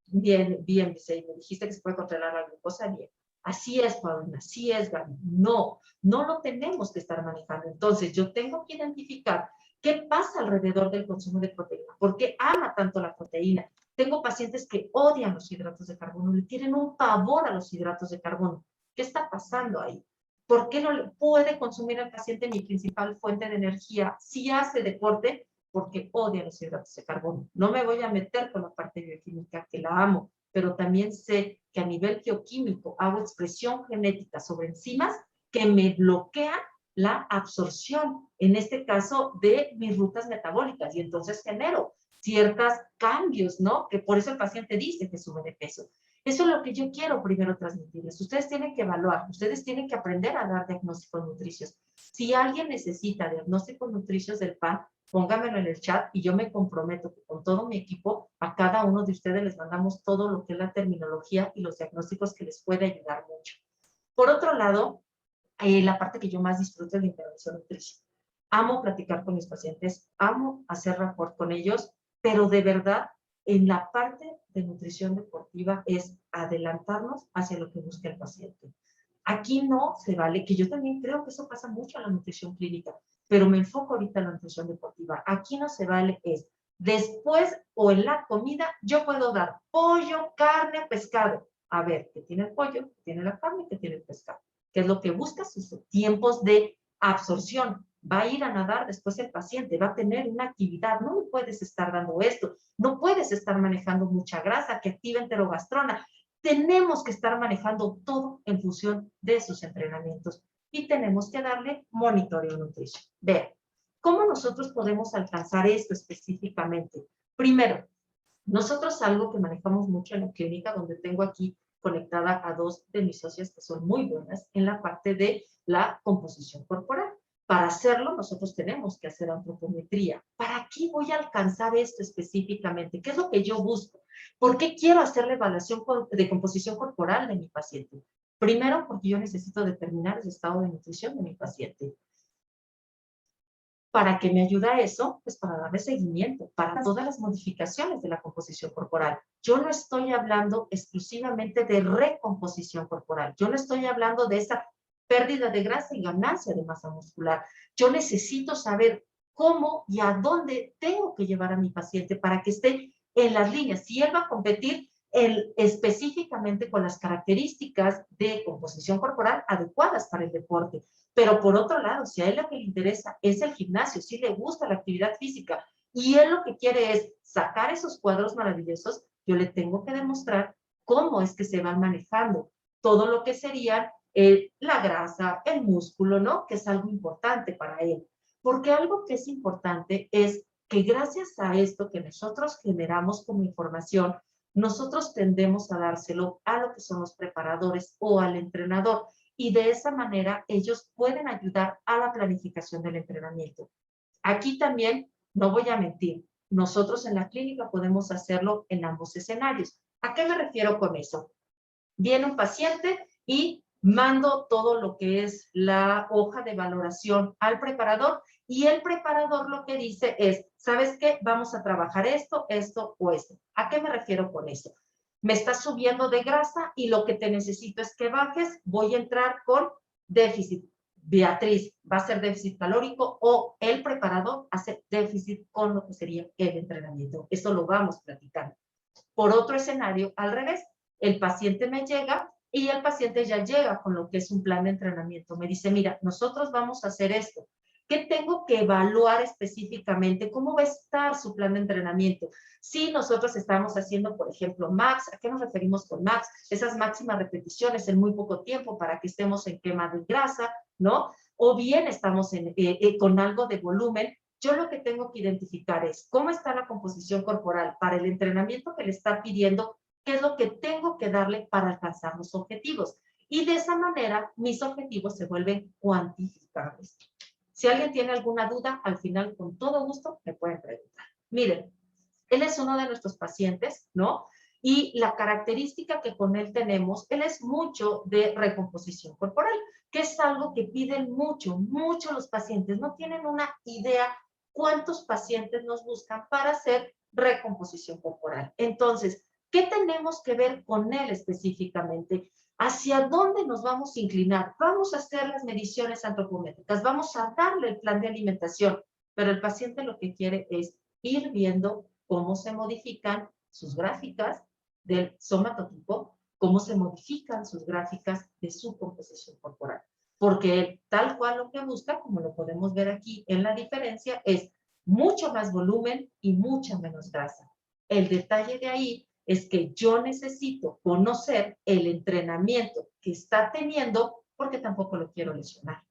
B: Bien, bien, dice, me dijiste que se puede controlar la glucosa, bien. Así es, Paulina, así es, Gaby. No, no lo tenemos que estar manejando. Entonces, yo tengo que identificar qué pasa alrededor del consumo de proteína. ¿Por qué ama tanto la proteína? Tengo pacientes que odian los hidratos de carbono, le tienen un pavor a los hidratos de carbono. ¿Qué está pasando ahí? ¿Por qué no le puede consumir el paciente mi principal fuente de energía si hace deporte? Porque odia los hidratos de carbono. No me voy a meter con la parte bioquímica, que la amo, pero también sé que a nivel bioquímico hago expresión genética sobre enzimas que me bloquean la absorción, en este caso, de mis rutas metabólicas, y entonces genero ciertos cambios, ¿no? Que por eso el paciente dice que sube de peso. Eso es lo que yo quiero primero transmitirles. Ustedes tienen que evaluar, ustedes tienen que aprender a dar diagnósticos nutricios. Si alguien necesita diagnósticos nutricios del PAN, póngamelo en el chat y yo me comprometo que con todo mi equipo, a cada uno de ustedes les mandamos todo lo que es la terminología y los diagnósticos que les puede ayudar mucho. Por otro lado, la parte que yo más disfruto es la intervención nutricia. Amo platicar con mis pacientes, amo hacer rapport con ellos, pero de verdad, en la parte de nutrición deportiva es adelantarnos hacia lo que busca el paciente. Aquí no se vale, que yo también creo que eso pasa mucho en la nutrición clínica, pero me enfoco ahorita en la nutrición deportiva. Aquí no se vale es, después o en la comida, yo puedo dar pollo, carne, pescado. A ver, ¿qué tiene el pollo? ¿Qué tiene la carne? ¿Qué tiene el pescado? ¿Qué es lo que busca? Sus tiempos de absorción. Va a ir a nadar después el paciente, va a tener una actividad. No le puedes estar dando esto. No puedes estar manejando mucha grasa que activa enterogastrona. Tenemos que estar manejando todo en función de sus entrenamientos y tenemos que darle monitoreo nutricio. Vean, ¿cómo nosotros podemos alcanzar esto específicamente? Primero, Nosotros algo que manejamos mucho en la clínica, donde tengo aquí conectada a 2 de mis socias que son muy buenas en la parte de la composición corporal. Para hacerlo, nosotros tenemos que hacer antropometría. ¿Para qué voy a alcanzar esto específicamente? ¿Qué es lo que yo busco? ¿Por qué quiero hacer la evaluación de composición corporal de mi paciente? Primero, porque yo necesito determinar el estado de nutrición de mi paciente. ¿Para qué me ayuda eso? Pues para darle seguimiento, para todas las modificaciones de la composición corporal. Yo no estoy hablando exclusivamente de recomposición corporal. Yo no estoy hablando de esa pérdida de grasa y ganancia de masa muscular. Yo necesito saber cómo y a dónde tengo que llevar a mi paciente para que esté en las líneas. Si él va a competir específicamente con las características de composición corporal adecuadas para el deporte. Pero por otro lado, si a él lo que le interesa es el gimnasio, si le gusta la actividad física y él lo que quiere es sacar esos cuadros maravillosos, yo le tengo que demostrar cómo es que se van manejando todo lo que sería la grasa, el músculo, ¿no? Que es algo importante para él. Porque algo que es importante es que gracias a esto que nosotros generamos como información, nosotros tendemos a dárselo a lo que son los preparadores o al entrenador. Y de esa manera ellos pueden ayudar a la planificación del entrenamiento. Aquí también, no voy a mentir, nosotros en la clínica podemos hacerlo en ambos escenarios. ¿A qué me refiero con eso? Viene un paciente y mando todo lo que es la hoja de valoración al preparador y el preparador lo que dice es, ¿sabes qué? Vamos a trabajar esto, esto o esto. ¿A qué me refiero con eso? Me estás subiendo de grasa y lo que te necesito es que bajes, voy a entrar con déficit. Beatriz va a hacer déficit calórico o el preparador hace déficit con lo que sería el entrenamiento. Eso lo vamos platicando. Por otro escenario, al revés, el paciente me llega y el paciente ya llega con lo que es un plan de entrenamiento. Me dice, mira, nosotros vamos a hacer esto. ¿Qué tengo que evaluar específicamente? ¿Cómo va a estar su plan de entrenamiento? Si nosotros estamos haciendo, por ejemplo, max, ¿a qué nos referimos con max? Esas máximas repeticiones en muy poco tiempo para que estemos en quema de grasa, ¿no? O bien estamos con algo de volumen. Yo lo que tengo que identificar es cómo está la composición corporal para el entrenamiento que le está pidiendo, qué es lo que tengo que darle para alcanzar los objetivos. Y de esa manera, mis objetivos se vuelven cuantificables. Si alguien tiene alguna duda, al final, con todo gusto, me pueden preguntar. Miren, él es uno de nuestros pacientes, ¿no? Y la característica que con él tenemos, él es mucho de recomposición corporal, que es algo que piden mucho, mucho los pacientes. No tienen una idea cuántos pacientes nos buscan para hacer recomposición corporal. Entonces, ¿qué tenemos que ver con él específicamente? ¿Hacia dónde nos vamos a inclinar? Vamos a hacer las mediciones antropométricas, vamos a darle el plan de alimentación, pero el paciente lo que quiere es ir viendo cómo se modifican sus gráficas del somatotipo, cómo se modifican sus gráficas de su composición corporal. Porque tal cual lo que busca, como lo podemos ver aquí en la diferencia, es mucho más volumen y mucha menos grasa. El detalle de ahí es que yo necesito conocer el entrenamiento que está teniendo porque tampoco lo quiero lesionar.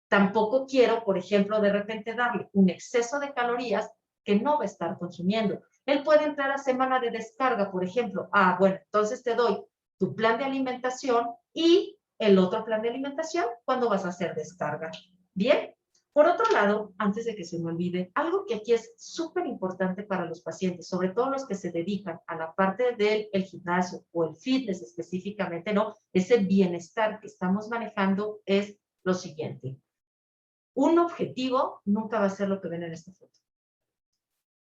B: Tampoco quiero, por ejemplo, de repente darle un exceso de calorías que no va a estar consumiendo. Él puede entrar a semana de descarga, por ejemplo. Ah, bueno, entonces te doy tu plan de alimentación y el otro plan de alimentación cuando vas a hacer descarga. Bien. Por otro lado, antes de que se me olvide, algo que aquí es súper importante para los pacientes, sobre todo los que se dedican a la parte del gimnasio o el fitness específicamente, ¿no? Ese bienestar que estamos manejando es lo siguiente. Un objetivo nunca va a ser lo que ven en esta foto.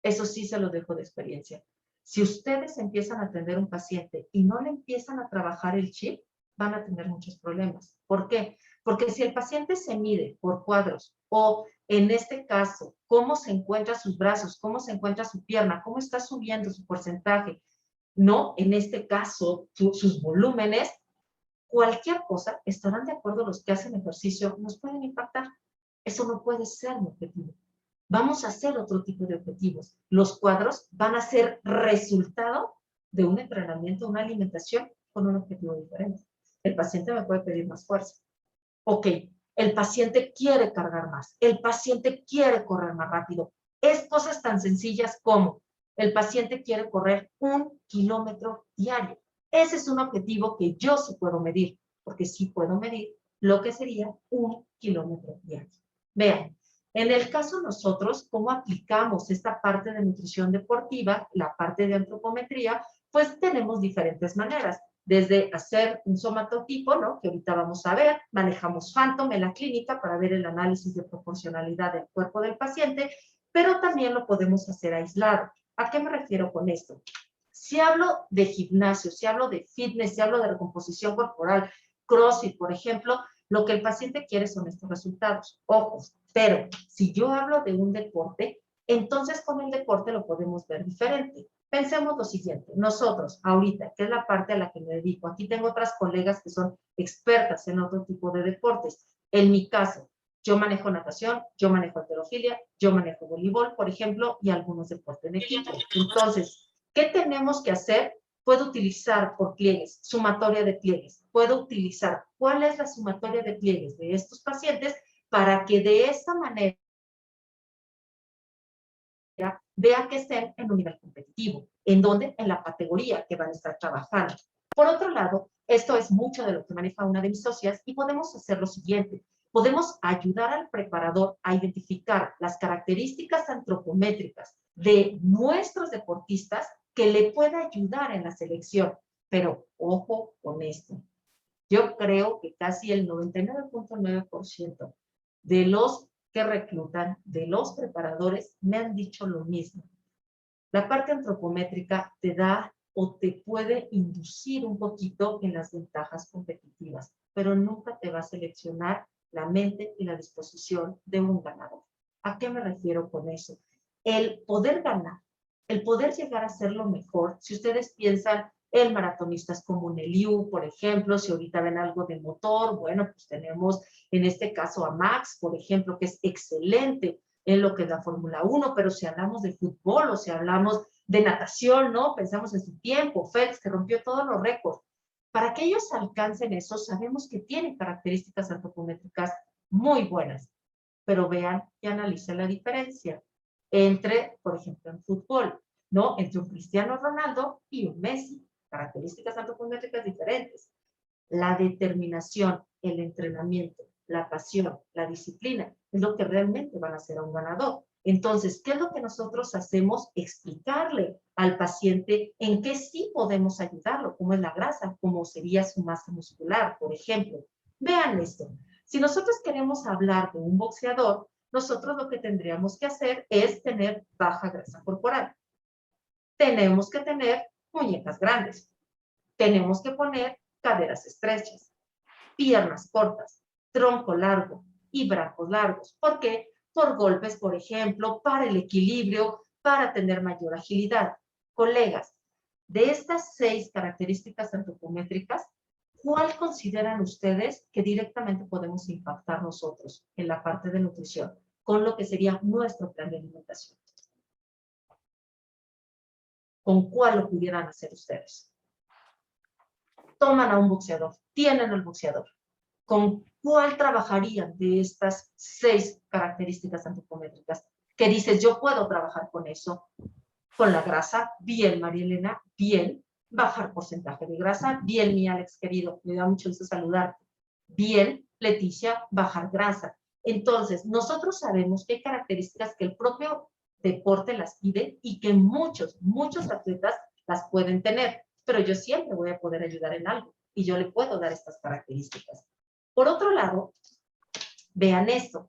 B: Eso sí se lo dejo de experiencia. Si ustedes empiezan a atender a un paciente y no le empiezan a trabajar el chip, van a tener muchos problemas. ¿Por qué? Porque si el paciente se mide por cuadros o en este caso, cómo se encuentran sus brazos, cómo se encuentra su pierna, cómo está subiendo su porcentaje, no en este caso sus volúmenes, cualquier cosa, estarán de acuerdo los que hacen ejercicio, nos pueden impactar. Eso no puede ser un objetivo. Vamos a hacer otro tipo de objetivos. Los cuadros van a ser resultado de un entrenamiento, una alimentación con un objetivo diferente. El paciente me puede pedir más fuerza. Ok, el paciente quiere cargar más, el paciente quiere correr más rápido. Es cosas tan sencillas como El paciente quiere correr 1 kilómetro diario. Ese es un objetivo que yo sí puedo medir, porque sí puedo medir lo que sería 1 kilómetro diario. Vean, en el caso nosotros, ¿cómo aplicamos esta parte de nutrición deportiva, la parte de antropometría? Pues tenemos diferentes maneras, desde hacer un somatotipo, ¿no? Que ahorita vamos a ver, manejamos Phantom en la clínica para ver el análisis de proporcionalidad del cuerpo del paciente, pero también lo podemos hacer aislado. ¿A qué me refiero con esto? Si hablo de gimnasio, si hablo de fitness, si hablo de recomposición corporal, CrossFit, por ejemplo, lo que el paciente quiere son estos resultados. Ojo, pero si yo hablo de un deporte, entonces con el deporte lo podemos ver diferente. Pensemos lo siguiente, nosotros ahorita, que es la parte a la que me dedico, aquí tengo otras colegas que son expertas en otro tipo de deportes. En mi caso, yo manejo natación, yo manejo halterofilia, yo manejo voleibol, por ejemplo, y algunos deportes en equipo. Entonces, ¿qué tenemos que hacer? Puedo utilizar por pliegues, sumatoria de pliegues. Puedo utilizar cuál es la sumatoria de pliegues de estos pacientes para que de esta manera vea que estén en un nivel competitivo. ¿En dónde? En la categoría que van a estar trabajando. Por otro lado, esto es mucho de lo que maneja una de mis socias y podemos hacer lo siguiente. Podemos ayudar al preparador a identificar las características antropométricas de nuestros deportistas que le pueda ayudar en la selección. Pero ojo con esto. Yo creo que casi el 99.9% de los que reclutan, de los preparadores, me han dicho lo mismo. La parte antropométrica te da o te puede inducir un poquito en las ventajas competitivas, pero nunca te va a seleccionar la mente y la disposición de un ganador. ¿A qué me refiero con eso? El poder ganar, el poder llegar a ser lo mejor, si ustedes piensan en maratonistas como Neliu, por ejemplo, si ahorita ven algo de motor, bueno, pues tenemos en este caso a Max, por ejemplo, que es excelente en lo que es la Fórmula 1, pero si hablamos de fútbol o si hablamos de natación, ¿no? Pensamos en su tiempo, Phelps, que rompió todos los récords. Para que ellos alcancen eso, sabemos que tienen características antropométricas muy buenas, pero vean y analicen la diferencia entre, por ejemplo, en fútbol, ¿no? Entre un Cristiano Ronaldo y un Messi, características antropométricas diferentes. La determinación, el entrenamiento, la pasión, la disciplina, es lo que realmente van a hacer a un ganador. Entonces, ¿qué es lo que nosotros hacemos? Explicarle al paciente en qué sí podemos ayudarlo, cómo es la grasa, cómo sería su masa muscular, por ejemplo. Vean esto. Si nosotros queremos hablar de un boxeador, nosotros lo que tendríamos que hacer es tener baja grasa corporal. Tenemos que tener muñecas grandes. Tenemos que poner caderas estrechas, piernas cortas, tronco largo y brazos largos. ¿Por qué? Por golpes, por ejemplo, para el equilibrio, para tener mayor agilidad. Colegas, de estas 6 características antropométricas, ¿cuál consideran ustedes que directamente podemos impactar nosotros en la parte de nutrición con lo que sería nuestro plan de alimentación? ¿Con cuál lo pudieran hacer ustedes? Toman a un boxeador, tienen al boxeador. ¿Con cuál trabajarían de estas 6 características antropométricas? Que dices, yo puedo trabajar con eso. Con la grasa, bien, María Elena, bien. Bajar porcentaje de grasa, bien, mi Alex querido, me da mucho gusto saludarte. Bien, Leticia, bajar grasa. Entonces, nosotros sabemos que hay características que el propio deporte las pide y que muchos atletas las pueden tener, pero yo siempre voy a poder ayudar en algo y yo le puedo dar estas características. Por otro lado, vean esto.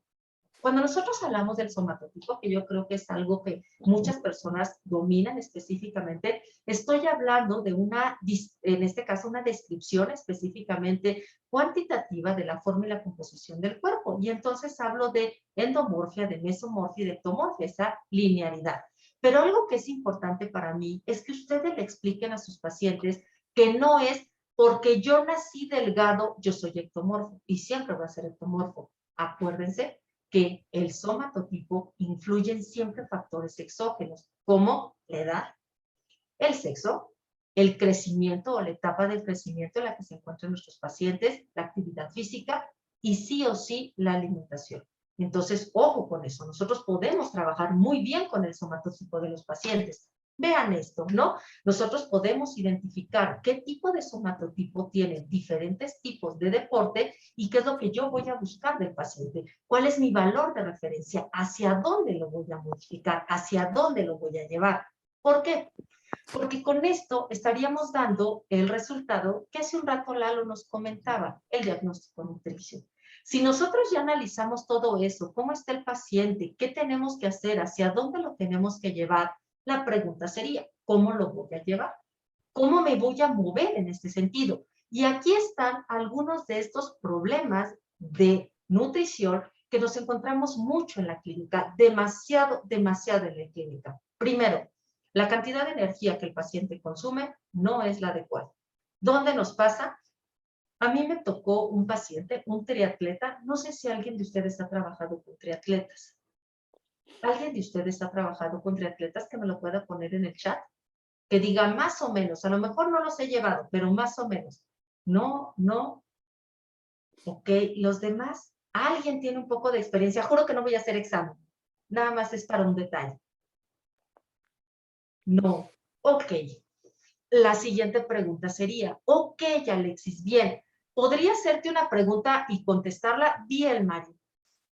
B: Cuando nosotros hablamos del somatotipo, que yo creo que es algo que muchas personas dominan específicamente, estoy hablando de una, en este caso, una descripción específicamente cuantitativa de la forma y la composición del cuerpo. Y entonces hablo de endomorfia, de mesomorfia y de ectomorfia, esa linearidad. Pero algo que es importante para mí es que ustedes le expliquen a sus pacientes que no es porque yo nací delgado, yo soy ectomorfo y siempre voy a ser ectomorfo. Acuérdense que el somatotipo influyen siempre factores exógenos, como la edad, el sexo, el crecimiento o la etapa del crecimiento en la que se encuentran nuestros pacientes, la actividad física y sí o sí la alimentación. Entonces, ojo con eso. Nosotros podemos trabajar muy bien con el somatotipo de los pacientes. Vean esto, ¿no? Nosotros podemos identificar qué tipo de somatotipo tiene diferentes tipos de deporte y qué es lo que yo voy a buscar del paciente. ¿Cuál es mi valor de referencia? ¿Hacia dónde lo voy a modificar? ¿Hacia dónde lo voy a llevar? ¿Por qué? Porque con esto estaríamos dando el resultado que hace un rato Lalo nos comentaba, el diagnóstico nutricio. Si nosotros ya analizamos todo eso, cómo está el paciente, qué tenemos que hacer, hacia dónde lo tenemos que llevar, la pregunta sería, ¿cómo lo voy a llevar? ¿Cómo me voy a mover en este sentido? Y aquí están algunos de estos problemas de nutrición que nos encontramos mucho en la clínica, demasiado en la clínica. Primero, la cantidad de energía que el paciente consume no es la adecuada. ¿Dónde nos pasa? A mí me tocó un paciente, un triatleta, no sé si alguien de ustedes ha trabajado con triatletas. ¿Alguien de ustedes ha trabajado con triatletas que me lo pueda poner en el chat? Que diga más o menos, a lo mejor no los he llevado, pero más o menos. No, no. Ok, los demás, alguien tiene un poco de experiencia, juro que no voy a hacer examen, nada más es para un detalle. No, ok. La siguiente pregunta sería, ok, Alexis, bien, podría hacerte una pregunta y contestarla bien, Mario.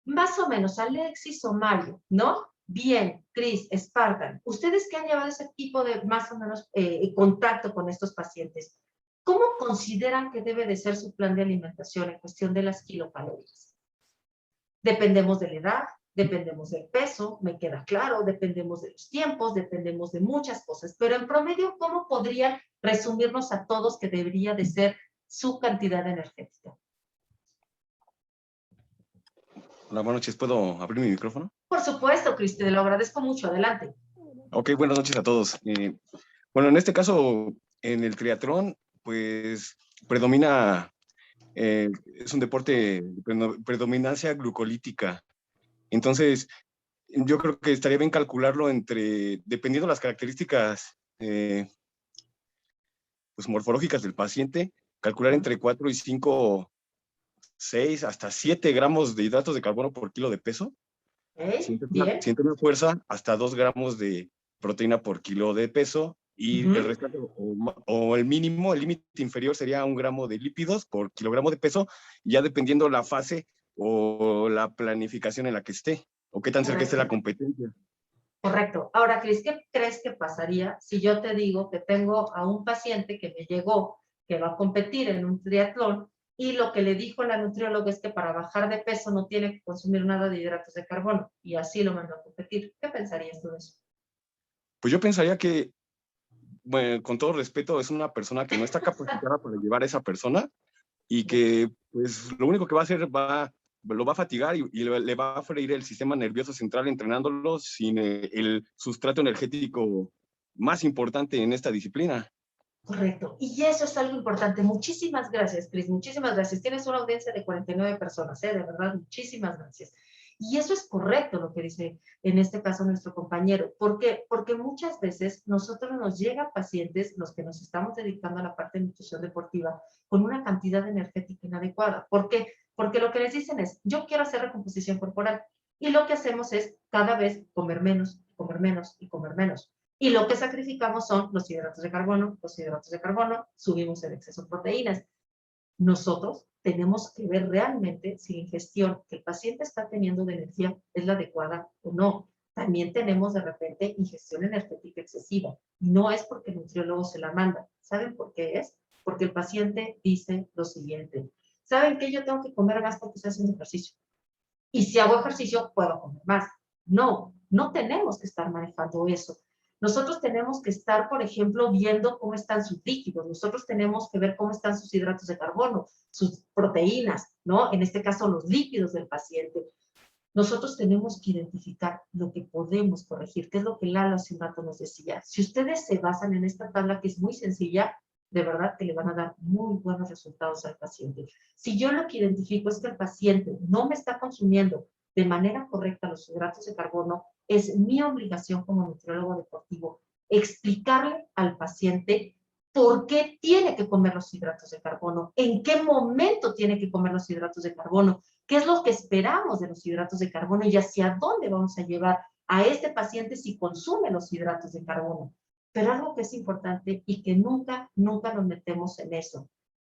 B: Más o menos, Alexis o Mario, ¿no? Bien, Cris, Spartan, ustedes que han llevado ese tipo de más o menos contacto con estos pacientes, ¿cómo consideran que debe de ser su plan de alimentación en cuestión de las kilocalorías? Dependemos de la edad, dependemos del peso, me queda claro, dependemos de los tiempos, dependemos de muchas cosas, pero en promedio, ¿cómo podrían resumirnos a todos que debería de ser su cantidad energética?
D: Hola, buenas noches. ¿Puedo abrir mi micrófono?
B: Por supuesto, Cristi, te lo agradezco mucho. Adelante.
D: Ok, buenas noches a todos. Bueno, en este caso, en el triatlón, pues predomina, es un deporte de predominancia glucolítica. Entonces, yo creo que estaría bien calcularlo dependiendo de las características pues, morfológicas del paciente, calcular entre 4 y 5, 6, hasta 7 gramos de hidratos de carbono por kilo de peso.
B: Bien.
D: Siente una fuerza hasta 2 gramos de proteína por kilo de peso y el resto, o el mínimo, el límite inferior sería 1 gramo de lípidos por kilogramo de peso, ya dependiendo la fase o la planificación en la que esté, o qué tan cerca esté la competencia.
B: Correcto. Ahora, Cris, ¿qué crees que pasaría si yo te digo que tengo a un paciente que me llegó, que va a competir en un triatlón, y lo que le dijo la nutrióloga es que para bajar de peso no tiene que consumir nada de hidratos de carbono, y así lo mandó a competir? ¿Qué pensarías tú de eso?
D: Pues yo pensaría que, bueno, con todo respeto, es una persona que no está capacitada para llevar a esa persona y que pues lo único que va a hacer lo va a fatigar y le va a freír el sistema nervioso central entrenándolo sin el sustrato energético más importante en esta disciplina.
B: Correcto. Y eso es algo importante. Muchísimas gracias, Cris. Muchísimas gracias. Tienes una audiencia de 49 personas, ¿eh? De verdad, muchísimas gracias. Y eso es correcto lo que dice en este caso nuestro compañero. ¿Por qué? Porque muchas veces nosotros nos llegan pacientes, los que nos estamos dedicando a la parte de nutrición deportiva, con una cantidad energética inadecuada. ¿Por qué? Porque lo que les dicen es, yo quiero hacer recomposición corporal. Y lo que hacemos es cada vez comer menos, comer menos y comer menos. Y lo que sacrificamos son los hidratos de carbono, subimos el exceso de proteínas. Nosotros tenemos que ver realmente si la ingestión que el paciente está teniendo de energía es la adecuada o no. También tenemos de repente ingestión energética excesiva. No es porque el nutriólogo se la manda. ¿Saben por qué es? Porque el paciente dice lo siguiente. ¿Saben que yo tengo que comer más porque estoy haciendo ejercicio? Y si hago ejercicio, puedo comer más. No, no tenemos que estar manejando eso. Nosotros tenemos que estar, por ejemplo, viendo cómo están sus líquidos. Nosotros tenemos que ver cómo están sus hidratos de carbono, sus proteínas, ¿no? En este caso, los líquidos del paciente. Nosotros tenemos que identificar lo que podemos corregir, que es lo que Lalo hace un rato nos decía. Si ustedes se basan en esta tabla que es muy sencilla, de verdad que le van a dar muy buenos resultados al paciente. Si yo lo que identifico es que el paciente no me está consumiendo de manera correcta los hidratos de carbono, es mi obligación como nutriólogo deportivo explicarle al paciente por qué tiene que comer los hidratos de carbono, en qué momento tiene que comer los hidratos de carbono, qué es lo que esperamos de los hidratos de carbono y hacia dónde vamos a llevar a este paciente si consume los hidratos de carbono. Pero algo que es importante y que nunca nos metemos en eso.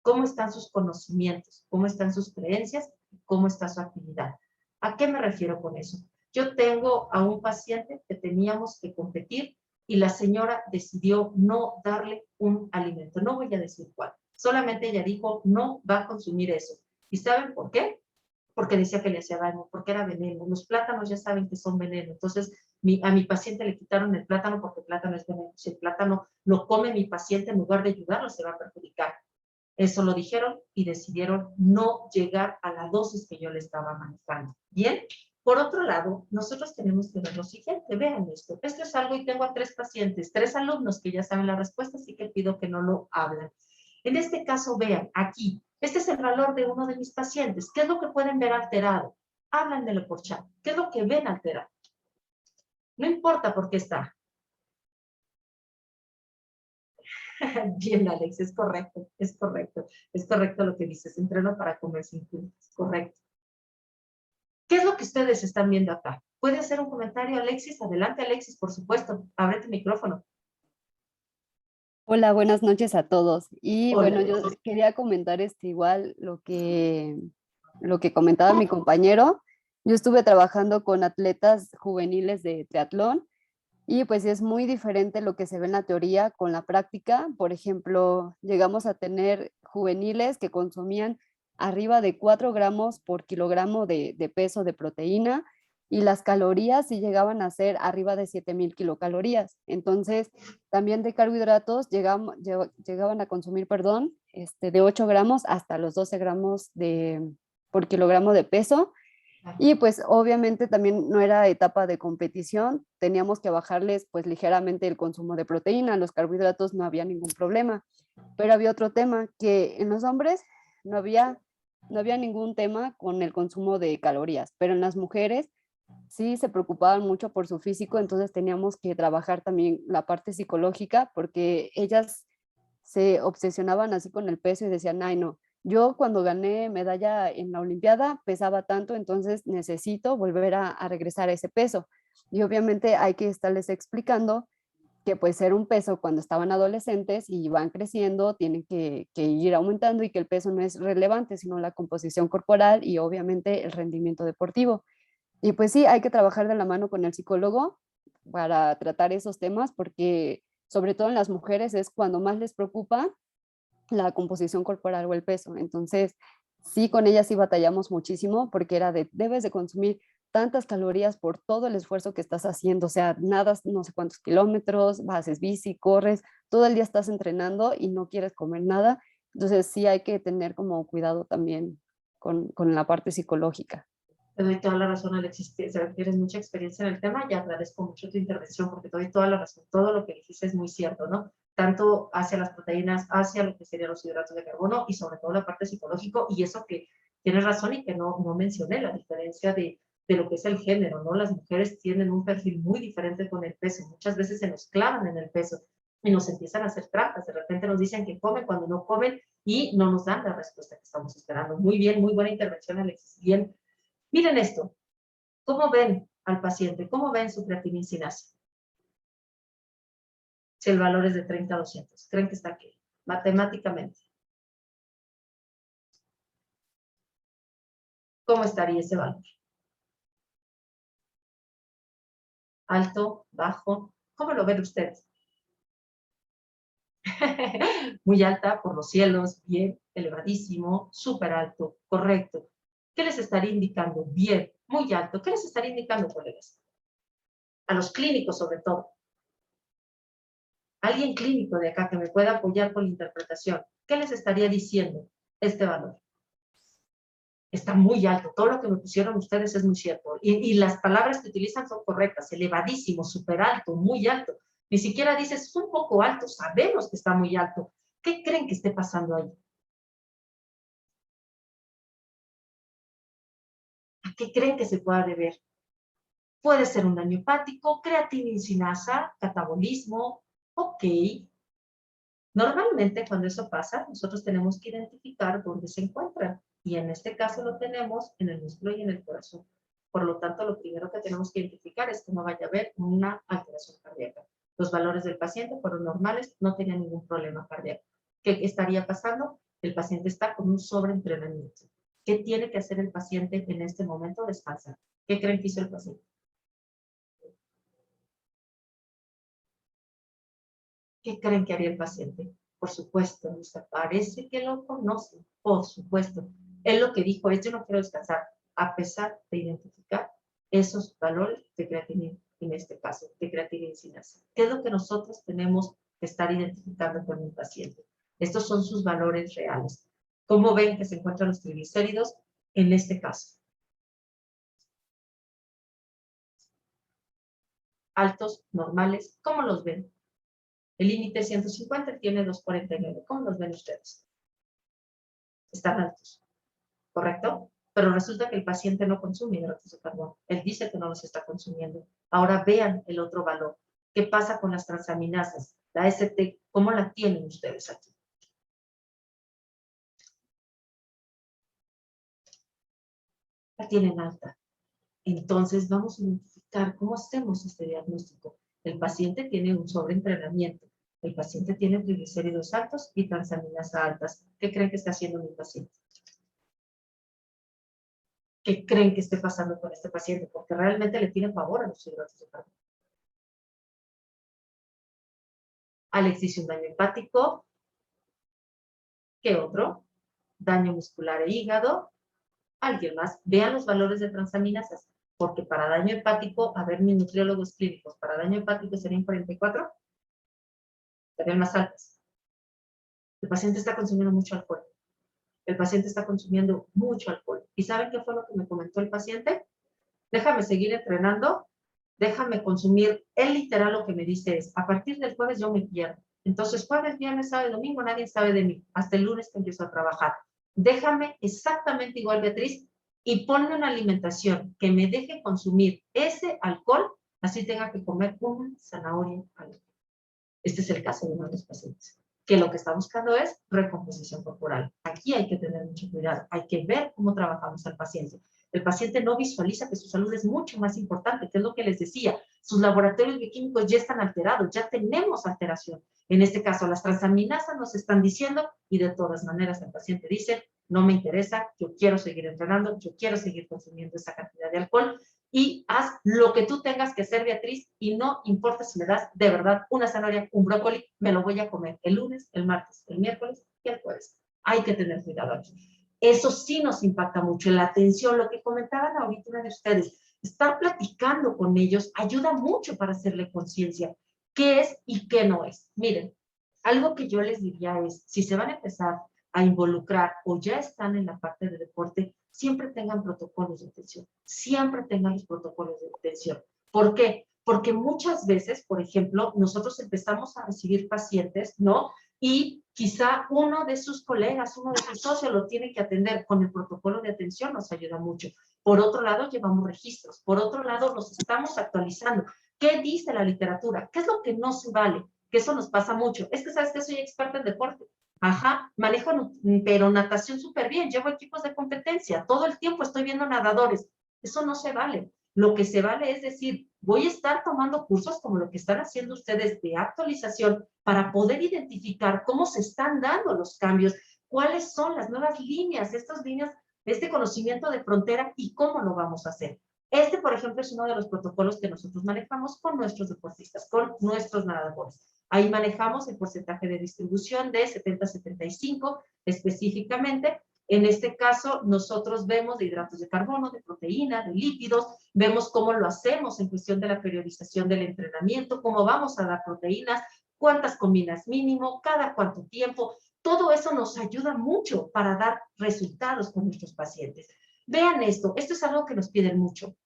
B: ¿Cómo están sus conocimientos? ¿Cómo están sus creencias? ¿Cómo está su actividad? ¿A qué me refiero con eso? Yo tengo a un paciente que teníamos que competir y la señora decidió no darle un alimento. No voy a decir cuál. Solamente ella dijo, no va a consumir eso. ¿Y saben por qué? Porque decía que le hacía daño, porque era veneno. Los plátanos ya saben que son veneno. Entonces, a mi paciente le quitaron el plátano porque el plátano es veneno. Si el plátano lo come mi paciente, en lugar de ayudarlo, se va a perjudicar. Eso lo dijeron y decidieron no llegar a la dosis que yo le estaba manejando. Bien, por otro lado, nosotros tenemos que ver lo siguiente. Vean esto. Esto es algo y tengo a 3 pacientes, 3 alumnos que ya saben la respuesta, así que pido que no lo hablen. En este caso, vean, aquí, este es el valor de uno de mis pacientes. ¿Qué es lo que pueden ver alterado? Háblanmelo por chat. ¿Qué es lo que ven alterado? No importa por qué está. Bien, Alex, es correcto, es correcto. Es correcto lo que dices. Entreno para comer sin culpa. Es correcto. ¿Qué es lo que ustedes están viendo acá? ¿Puede hacer un comentario, Alexis? Adelante, Alexis, por supuesto. Abre tu micrófono.
E: Hola, buenas noches a todos. Y
B: Hola.
E: bueno, yo quería comentar igual lo que comentaba mi compañero. Yo estuve trabajando con atletas juveniles de triatlón y pues es muy diferente lo que se ve en la teoría con la práctica. Por ejemplo, llegamos a tener juveniles que consumían arriba de 4 gramos por kilogramo de peso de proteína y las calorías sí llegaban a ser arriba de 7,000 kilocalorías. Entonces, también de carbohidratos llegaban a consumir, perdón, de 8 gramos hasta los 12 gramos por kilogramo de peso. Y pues obviamente también no era etapa de competición, teníamos que bajarles pues ligeramente el consumo de proteína, los carbohidratos no había ningún problema, pero había otro tema, que en los hombres no había ningún tema con el consumo de calorías, pero en las mujeres sí se preocupaban mucho por su físico, entonces teníamos que trabajar también la parte psicológica porque ellas se obsesionaban así con el peso y decían, ay no, yo cuando gané medalla en la Olimpiada pesaba tanto, entonces necesito volver a regresar a ese peso. Y obviamente hay que estarles explicando que pues ser un peso cuando estaban adolescentes y van creciendo, tienen que ir aumentando y que el peso no es relevante, sino la composición corporal y obviamente el rendimiento deportivo. Y pues sí, hay que trabajar de la mano con el psicólogo para tratar esos temas porque sobre todo en las mujeres es cuando más les preocupa la composición corporal o el peso. Entonces, sí, con ellas sí batallamos muchísimo porque era debes de consumir tantas calorías por todo el esfuerzo que estás haciendo, o sea, nadas no sé cuántos kilómetros, haces bici, corres, todo el día estás entrenando y no quieres comer nada. Entonces, sí hay que tener como cuidado también con la parte psicológica.
B: Te doy toda la razón, Alexis, tienes mucha experiencia en el tema y agradezco mucho tu intervención porque te doy toda la razón. Todo lo que dijiste es muy cierto, ¿no? Tanto hacia las proteínas, hacia lo que serían los hidratos de carbono y sobre todo la parte psicológica y eso que tienes razón y que no mencioné, la diferencia de lo que es el género, ¿no? Las mujeres tienen un perfil muy diferente con el peso. Muchas veces se nos clavan en el peso y nos empiezan a hacer trampas. De repente nos dicen que comen cuando no comen y no nos dan la respuesta que estamos esperando. Muy bien, muy buena intervención, Alexis. Bien. Miren esto, ¿cómo ven al paciente? ¿Cómo ven su creatinina sinasa? Si el valor es de 30 a 200, ¿creen que está aquí? Matemáticamente. ¿Cómo estaría ese valor? ¿Alto? ¿Bajo? ¿Cómo lo ven ustedes? Muy alta, por los cielos, bien, elevadísimo, súper alto, correcto. ¿Qué les estaría indicando? Bien, muy alto. ¿Qué les estaría indicando, colegas? A los clínicos, sobre todo. Alguien clínico de acá que me pueda apoyar con la interpretación. ¿Qué les estaría diciendo este valor? Está muy alto. Todo lo que me pusieron ustedes es muy cierto. Y las palabras que utilizan son correctas. Elevadísimo, súper alto, muy alto. Ni siquiera dices, es un poco alto. Sabemos que está muy alto. ¿Qué creen que esté pasando ahí? ¿A qué creen que se pueda deber? Puede ser un daño hepático, creatinina, catabolismo. Ok. Normalmente cuando eso pasa, nosotros tenemos que identificar dónde se encuentra. Y en este caso lo tenemos en el músculo y en el corazón. Por lo tanto, lo primero que tenemos que identificar es que no vaya a haber una alteración cardíaca. Los valores del paciente fueron normales, no tenía ningún problema cardíaco. ¿Qué estaría pasando? El paciente está con un sobreentrenamiento. ¿Qué tiene que hacer el paciente en este momento? Descansar. ¿Qué creen que hizo el paciente? ¿Qué creen que haría el paciente? Por supuesto, parece que lo conoce. Por supuesto. Él lo que dijo es, yo no quiero descansar, a pesar de identificar esos valores de creatinina, en este caso, de creatinina sinasa. ¿Qué es lo que nosotros tenemos que estar identificando con el paciente? Estos son sus valores reales. ¿Cómo ven que se encuentran los triglicéridos en este caso? Altos, normales, ¿cómo los ven? El límite 150 tiene 249. ¿Cómo los ven ustedes? Están altos, ¿correcto? Pero resulta que el paciente no consume hidratos de carbono. Él dice que no los está consumiendo. Ahora vean el otro valor. ¿Qué pasa con las transaminasas? La ST, ¿cómo la tienen ustedes aquí? La tienen alta. Entonces vamos a identificar cómo hacemos este diagnóstico. El paciente tiene un sobreentrenamiento. El paciente tiene triglicéridos altos y transaminasas altas. ¿Qué creen que está haciendo mi paciente? ¿Qué creen que esté pasando con este paciente? Porque realmente le tiene pavor a los hidratos de carbono. Alex dice un daño hepático. ¿Qué otro? Daño muscular e hígado. ¿Alguien más? Vean los valores de transaminasas. Porque para daño hepático, a ver mis nutriólogos clínicos, para daño hepático serían 44. Serían más altas. El paciente está consumiendo mucho alcohol. El paciente está consumiendo mucho alcohol. ¿Y saben qué fue lo que me comentó el paciente? Déjame seguir entrenando, déjame consumir. Él literal lo que me dice es, a partir del jueves yo me pierdo. Entonces jueves, viernes, sábado, domingo, nadie sabe de mí. Hasta el lunes que empiezo a trabajar. Déjame exactamente igual, Beatriz, y ponme una alimentación que me deje consumir ese alcohol, así tenga que comer una zanahoria al día. Este es el caso de uno de los pacientes, que lo que está buscando es recomposición corporal. Aquí hay que tener mucho cuidado, hay que ver cómo trabajamos al paciente. El paciente no visualiza que su salud es mucho más importante, que es lo que les decía. Sus laboratorios bioquímicos ya están alterados, ya tenemos alteración. En este caso, las transaminasas nos están diciendo, y de todas maneras el paciente dice, no me interesa, yo quiero seguir entrenando, yo quiero seguir consumiendo esa cantidad de alcohol, y haz lo que tú tengas que hacer, Beatriz, y no importa si me das de verdad una zanahoria, un brócoli, me lo voy a comer el lunes, el martes, el miércoles y el jueves. Hay que tener cuidado aquí. Eso sí nos impacta mucho, la atención, lo que comentaban ahorita una de ustedes, estar platicando con ellos ayuda mucho para hacerle conciencia qué es y qué no es. Miren, algo que yo les diría es, si se van a empezar a involucrar o ya están en la parte de deporte, siempre tengan protocolos de atención, siempre tengan los protocolos de atención. ¿Por qué? Porque muchas veces, por ejemplo, nosotros empezamos a recibir pacientes, ¿no? Y quizá uno de sus colegas, uno de sus socios lo tiene que atender. Con el protocolo de atención nos ayuda mucho. Por otro lado, llevamos registros. Por otro lado, los estamos actualizando. ¿Qué dice la literatura? ¿Qué es lo que no se vale? Que eso nos pasa mucho. Es que, ¿sabes qué? Soy experta en deporte. Ajá, manejo, pero natación súper bien, llevo equipos de competencia, todo el tiempo estoy viendo nadadores. Eso no se vale. Lo que se vale es decir, voy a estar tomando cursos como lo que están haciendo ustedes de actualización para poder identificar cómo se están dando los cambios, cuáles son las nuevas líneas, estas líneas, este conocimiento de frontera y cómo lo vamos a hacer. Este, por ejemplo, es uno de los protocolos que nosotros manejamos con nuestros deportistas, con nuestros nadadores. Ahí manejamos el porcentaje de distribución de 70-75 específicamente. En este caso, nosotros vemos de hidratos de carbono, de proteína, de lípidos, vemos cómo lo hacemos en cuestión de la periodización del entrenamiento, cómo vamos a dar proteínas, cuántas comidas mínimo, cada cuánto tiempo. Todo eso nos ayuda mucho para dar resultados con nuestros pacientes. Vean esto es algo que nos piden mucho.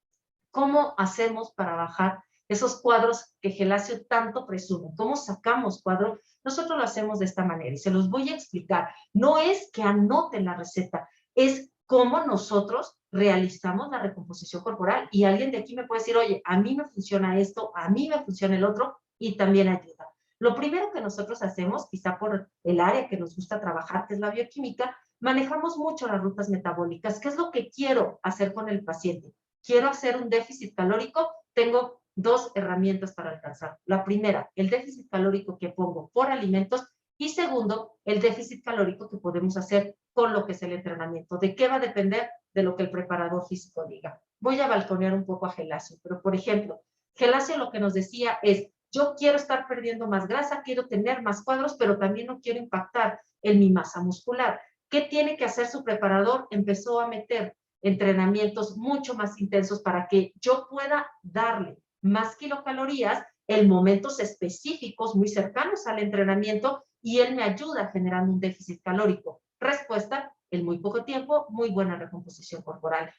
B: ¿Cómo hacemos para bajar esos cuadros que Gelasio tanto presume? ¿Cómo sacamos cuadros? Nosotros lo hacemos de esta manera y se los voy a explicar. No es que anoten la receta, es cómo nosotros realizamos la recomposición corporal. Y alguien de aquí me puede decir, oye, a mí me funciona esto, a mí me funciona el otro, y también ayuda. Lo primero que nosotros hacemos, quizá por el área que nos gusta trabajar, que es la bioquímica, manejamos mucho las rutas metabólicas. ¿Qué es lo que quiero hacer con el paciente? Quiero hacer un déficit calórico, tengo dos herramientas para alcanzar. La primera, el déficit calórico que pongo por alimentos, y segundo, el déficit calórico que podemos hacer con lo que es el entrenamiento. ¿De qué va a depender? De lo que el preparador físico diga. Voy a balconear un poco a Gelasio, pero por ejemplo, Gelasio lo que nos decía es, yo quiero estar perdiendo más grasa, quiero tener más cuadros, pero también no quiero impactar en mi masa muscular. ¿Qué tiene que hacer su preparador? Empezó a meter entrenamientos mucho más intensos para que yo pueda darle más kilocalorías en momentos específicos muy cercanos al entrenamiento y él me ayuda generando un déficit calórico. Respuesta, en muy poco tiempo, muy buena recomposición corporal.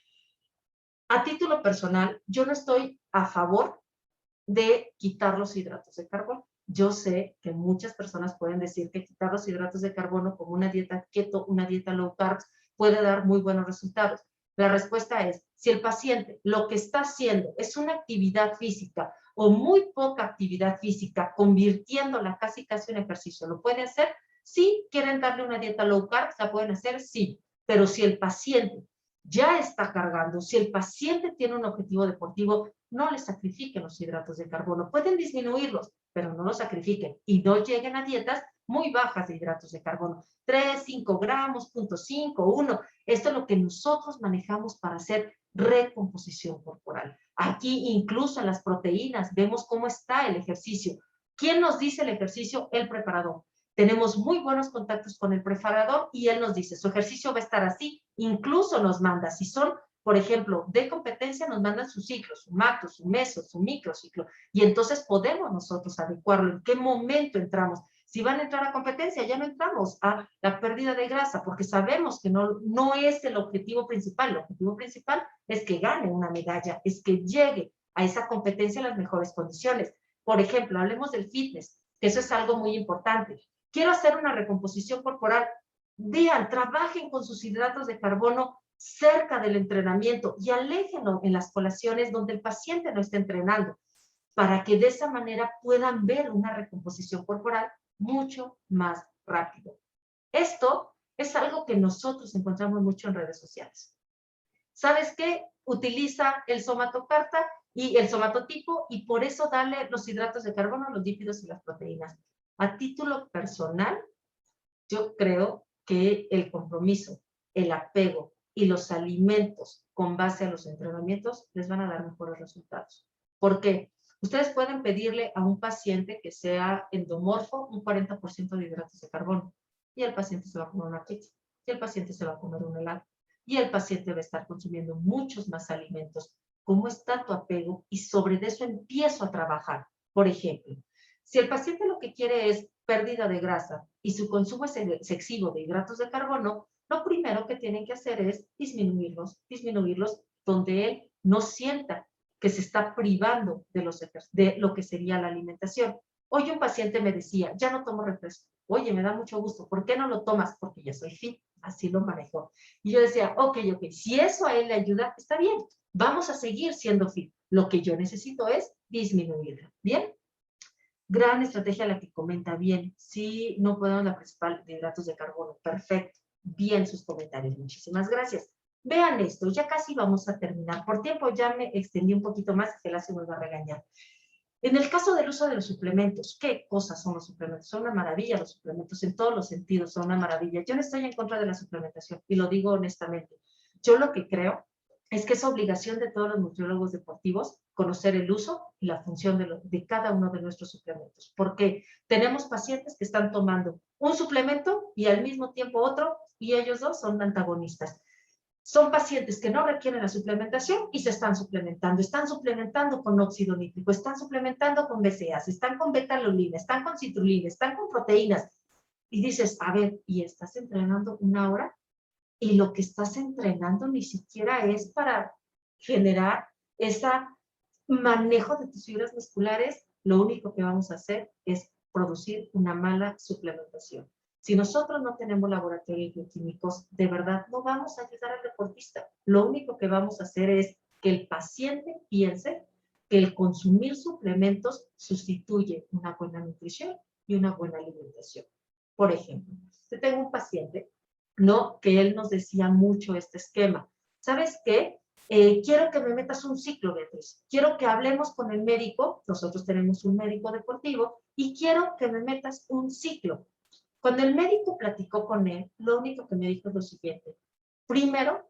B: A título personal, yo no estoy a favor de quitar los hidratos de carbono. Yo sé que muchas personas pueden decir que quitar los hidratos de carbono como una dieta keto, una dieta low carb, puede dar muy buenos resultados. La respuesta es, si el paciente lo que está haciendo es una actividad física o muy poca actividad física, convirtiéndola casi un ejercicio, ¿lo puede hacer? Sí. ¿Quieren darle una dieta low carb? ¿La pueden hacer? Sí. Pero si el paciente ya está cargando, si el paciente tiene un objetivo deportivo, no le sacrifiquen los hidratos de carbono. Pueden disminuirlos, pero no los sacrifiquen y no lleguen a dietas muy bajas de hidratos de carbono. 3, 5 gramos, 0.5, 1. Esto es lo que nosotros manejamos para hacer recomposición corporal. Aquí incluso en las proteínas vemos cómo está el ejercicio. ¿Quién nos dice el ejercicio? El preparador. Tenemos muy buenos contactos con el preparador y él nos dice, su ejercicio va a estar así, incluso nos manda, si son, por ejemplo, de competencia, nos mandan su ciclo, su macro, su meso, su microciclo, y entonces podemos nosotros adecuarlo, en qué momento entramos. Si van a entrar a competencia, ya no entramos a la pérdida de grasa, porque sabemos que no es el objetivo principal es que gane una medalla, es que llegue a esa competencia en las mejores condiciones. Por ejemplo, hablemos del fitness, que eso es algo muy importante. Quiero hacer una recomposición corporal. Vean, trabajen con sus hidratos de carbono cerca del entrenamiento y aléjenlo en las colaciones donde el paciente no esté entrenando, para que de esa manera puedan ver una recomposición corporal mucho más rápido. Esto es algo que nosotros encontramos mucho en redes sociales. ¿Sabes qué? Utiliza el somatocarta y el somatotipo y por eso dale los hidratos de carbono, los lípidos y las proteínas. A título personal, yo creo que el compromiso, el apego y los alimentos con base a los entrenamientos les van a dar mejores resultados. ¿Por qué? Ustedes pueden pedirle a un paciente que sea endomorfo un 40% de hidratos de carbono y el paciente se va a comer una pizza y el paciente se va a comer un helado y el paciente va a estar consumiendo muchos más alimentos. ¿Cómo está tu apego? Y sobre eso empiezo a trabajar. Por ejemplo, si el paciente lo que quiere es pérdida de grasa y su consumo es excesivo de hidratos de carbono, lo primero que tienen que hacer es disminuirlos donde él no sienta que se está privando de lo que sería la alimentación. Hoy un paciente me decía, ya no tomo refresco. Oye, me da mucho gusto. ¿Por qué no lo tomas? Porque ya soy fit. Así lo manejó. Y yo decía, ok, si eso a él le ayuda, está bien. Vamos a seguir siendo fit. Lo que yo necesito es disminuirlo. ¿Bien? Gran estrategia la que comenta, bien. Sí, no podemos la principal de hidratos de carbono. Perfecto. Bien sus comentarios. Muchísimas gracias. Vean esto, ya casi vamos a terminar. Por tiempo ya me extendí un poquito más, que la se me va a regañar. En el caso del uso de los suplementos, ¿qué cosas son los suplementos? Son una maravilla los suplementos, en todos los sentidos son una maravilla. Yo no estoy en contra de la suplementación y lo digo honestamente. Yo lo que creo es que es obligación de todos los nutriólogos deportivos conocer el uso y la función de cada uno de nuestros suplementos. Porque tenemos pacientes que están tomando un suplemento y al mismo tiempo otro y ellos dos son antagonistas. Son pacientes que no requieren la suplementación y se están suplementando con óxido nítrico, están suplementando con BCAAs, están con beta-alanina, están con citrulina, están con proteínas. Y dices, a ver, ¿y estás entrenando una hora? Y lo que estás entrenando ni siquiera es para generar ese manejo de tus fibras musculares. Lo único que vamos a hacer es producir una mala suplementación. Si nosotros no tenemos laboratorios bioquímicos, de verdad no vamos a ayudar al deportista. Lo único que vamos a hacer es que el paciente piense que el consumir suplementos sustituye una buena nutrición y una buena alimentación. Por ejemplo, yo tengo un paciente, ¿no? Que él nos decía mucho este esquema. ¿Sabes qué? quiero que me metas un ciclo, Beatriz. Quiero que hablemos con el médico, nosotros tenemos un médico deportivo, y quiero que me metas un ciclo. Cuando el médico platicó con él, lo único que me dijo es lo siguiente. Primero,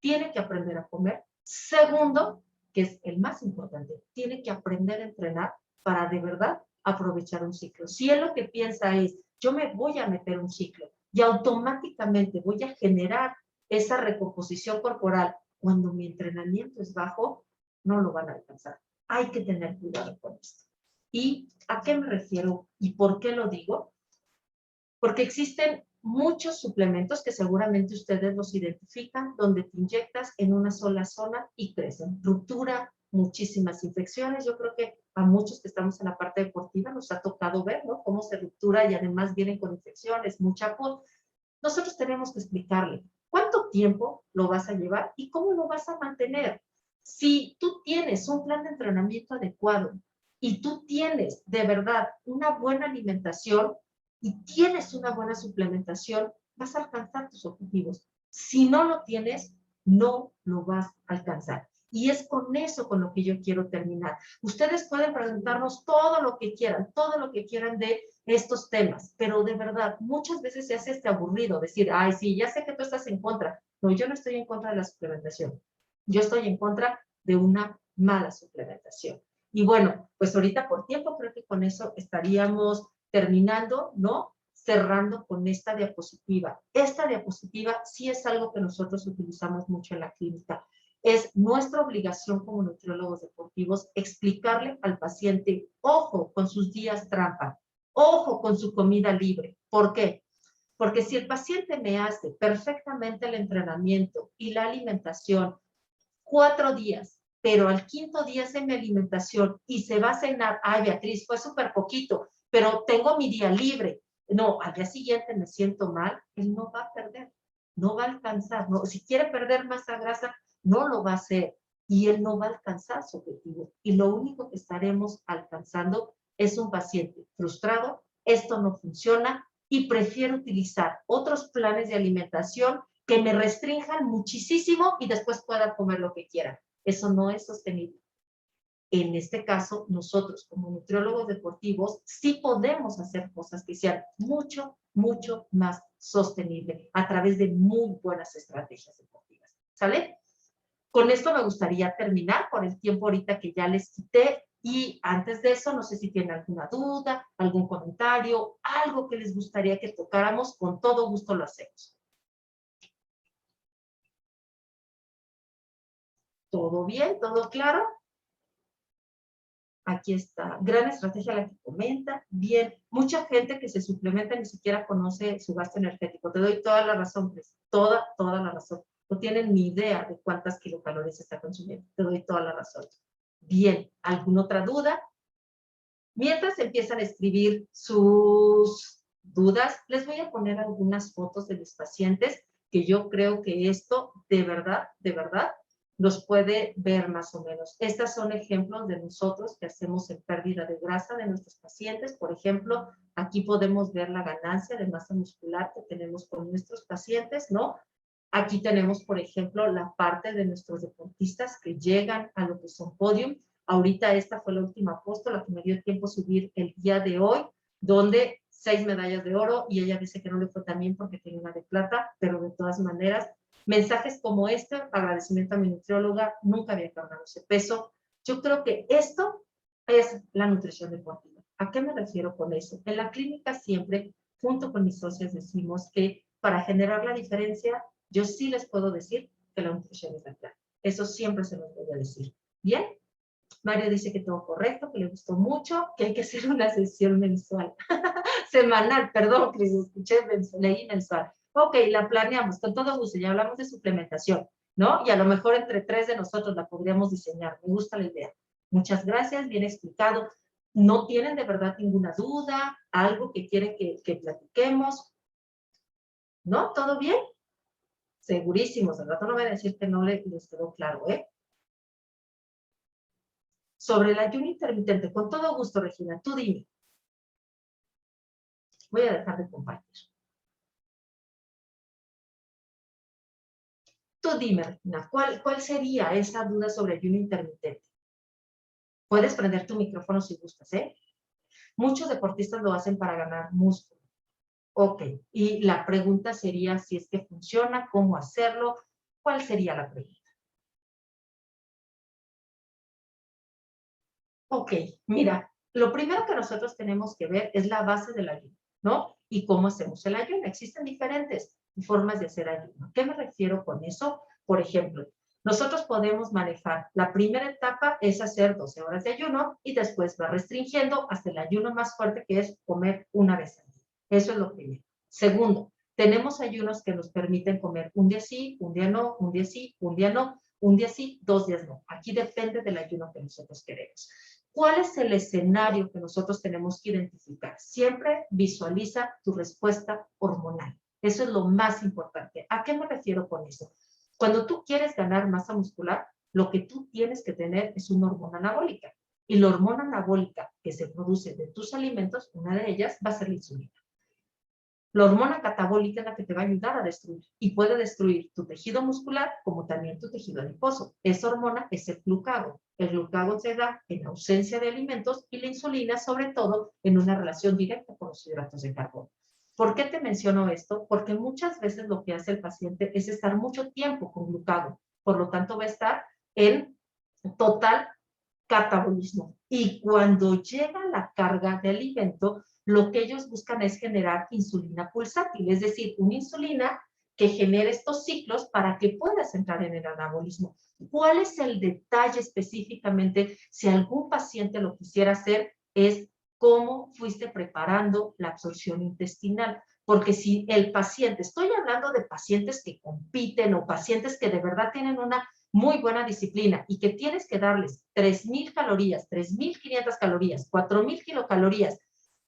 B: tiene que aprender a comer. Segundo, que es el más importante, tiene que aprender a entrenar para de verdad aprovechar un ciclo. Si él lo que piensa es, yo me voy a meter un ciclo y automáticamente voy a generar esa recomposición corporal cuando mi entrenamiento es bajo, no lo van a alcanzar. Hay que tener cuidado con esto. ¿Y a qué me refiero y por qué lo digo? Porque existen muchos suplementos que seguramente ustedes los identifican, donde te inyectas en una sola zona y crecen. Ruptura, muchísimas infecciones. Yo creo que a muchos que estamos en la parte deportiva nos ha tocado ver, ¿no? Cómo se ruptura y además vienen con infecciones, mucha pus. Nosotros tenemos que explicarle cuánto tiempo lo vas a llevar y cómo lo vas a mantener. Si tú tienes un plan de entrenamiento adecuado y tú tienes de verdad una buena alimentación, y tienes una buena suplementación, vas a alcanzar tus objetivos. Si no lo tienes, no lo vas a alcanzar. Y es con eso con lo que yo quiero terminar. Ustedes pueden preguntarnos todo lo que quieran de estos temas, pero de verdad, muchas veces se hace este aburrido decir, ay, sí, ya sé que tú estás en contra. No, yo no estoy en contra de la suplementación. Yo estoy en contra de una mala suplementación. Y bueno, pues ahorita por tiempo creo que con eso estaríamos terminando, ¿no? Cerrando con esta diapositiva. Esta diapositiva sí es algo que nosotros utilizamos mucho en la clínica. Es nuestra obligación como nutriólogos deportivos explicarle al paciente, ojo con sus días trampa, ojo con su comida libre. ¿Por qué? Porque si el paciente me hace perfectamente el entrenamiento y la alimentación 4 días, pero al quinto día hace mi alimentación y se va a cenar, ay Beatriz, fue súper poquito, pero tengo mi día libre. No, al día siguiente me siento mal, él no va a perder, no va a alcanzar. No, si quiere perder masa grasa, no lo va a hacer y él no va a alcanzar su objetivo. Y lo único que estaremos alcanzando es un paciente frustrado, esto no funciona y prefiero utilizar otros planes de alimentación que me restrinjan muchísimo y después pueda comer lo que quiera. Eso no es sostenible. En este caso, nosotros como nutriólogos deportivos sí podemos hacer cosas que sean mucho, mucho más sostenibles a través de muy buenas estrategias deportivas. ¿Sale? Con esto me gustaría terminar por el tiempo ahorita que ya les quité. Y antes de eso, no sé si tienen alguna duda, algún comentario, algo que les gustaría que tocáramos, con todo gusto lo hacemos. ¿Todo bien? ¿Todo claro? Aquí está. Gran estrategia la que comenta. Bien. Mucha gente que se suplementa ni siquiera conoce su gasto energético. Te doy toda la razón, Cris. Toda la razón. No tienen ni idea de cuántas kilocalorías está consumiendo. Te doy toda la razón. Bien. ¿Alguna otra duda? Mientras empiezan a escribir sus dudas, les voy a poner algunas fotos de mis pacientes que yo creo que esto de verdad, los puede ver más o menos. Estas son ejemplos de nosotros que hacemos en pérdida de grasa de nuestros pacientes. Por ejemplo, aquí podemos ver la ganancia de masa muscular que tenemos con nuestros pacientes, ¿no? Aquí tenemos, por ejemplo, la parte de nuestros deportistas que llegan a lo que son podium. Ahorita esta fue la última foto, la que me dio tiempo subir el día de hoy, donde 6 medallas de oro y ella dice que no le fue tan bien porque tiene una de plata, pero de todas maneras, mensajes como este, agradecimiento a mi nutrióloga, nunca había cargado ese peso. Yo creo que esto es la nutrición deportiva. ¿A qué me refiero con eso? En la clínica siempre, junto con mis socios, decimos que para generar la diferencia, yo sí les puedo decir que la nutrición es la clave. Eso siempre se los voy a decir. ¿Bien? Mario dice que todo correcto, que le gustó mucho, que hay que hacer una sesión mensual. Semanal, perdón, Cris, escuché, leí mensual. Ok, la planeamos, con todo gusto, ya hablamos de suplementación, ¿no? Y a lo mejor entre 3 de nosotros la podríamos diseñar. Me gusta la idea. Muchas gracias, bien explicado. ¿No tienen de verdad ninguna duda? ¿Algo que quieren que platiquemos? ¿No? ¿Todo bien? Segurísimos, al rato no voy a decir que no les quedó claro, ¿eh? Sobre el ayuno intermitente, con todo gusto, Regina, tú dime. Voy a dejar de compartir. Tú dime, Regina, ¿cuál sería esa duda sobre ayuno intermitente? Puedes prender tu micrófono si gustas, ¿eh? Muchos deportistas lo hacen para ganar músculo. Ok, y la pregunta sería si es que funciona, cómo hacerlo, ¿cuál sería la pregunta? Ok, mira, lo primero que nosotros tenemos que ver es la base del ayuno, ¿no? Y cómo hacemos el ayuno. Existen diferentes formas de hacer ayuno. ¿Qué me refiero con eso? Por ejemplo, nosotros podemos manejar, la primera etapa es hacer 12 horas de ayuno y después va restringiendo hasta el ayuno más fuerte, que es comer una vez al día. Eso es lo primero. Segundo, tenemos ayunos que nos permiten comer un día sí, un día no, un día sí, un día no, un día sí, 2 días no. Aquí depende del ayuno que nosotros queremos. ¿Cuál es el escenario que nosotros tenemos que identificar? Siempre visualiza tu respuesta hormonal. Eso es lo más importante. ¿A qué me refiero con eso? Cuando tú quieres ganar masa muscular, lo que tú tienes que tener es una hormona anabólica. Y la hormona anabólica que se produce de tus alimentos, una de ellas va a ser la insulina. La hormona catabólica es la que te va a ayudar a destruir y puede destruir tu tejido muscular como también tu tejido adiposo. Esa hormona es el glucagón. El glucagón se da en ausencia de alimentos y la insulina, sobre todo, en una relación directa con los hidratos de carbono. ¿Por qué te menciono esto? Porque muchas veces lo que hace el paciente es estar mucho tiempo con glucagón. Por lo tanto, va a estar en total catabolismo. Y cuando llega la carga de alimento, lo que ellos buscan es generar insulina pulsátil, es decir, una insulina que genere estos ciclos para que puedas entrar en el anabolismo. ¿Cuál es el detalle específicamente? Si algún paciente lo quisiera hacer, es cómo fuiste preparando la absorción intestinal. Porque si el paciente, estoy hablando de pacientes que compiten o pacientes que de verdad tienen una muy buena disciplina y que tienes que darles 3,000 calorías, 3,500 calorías, 4,000 kilocalorías,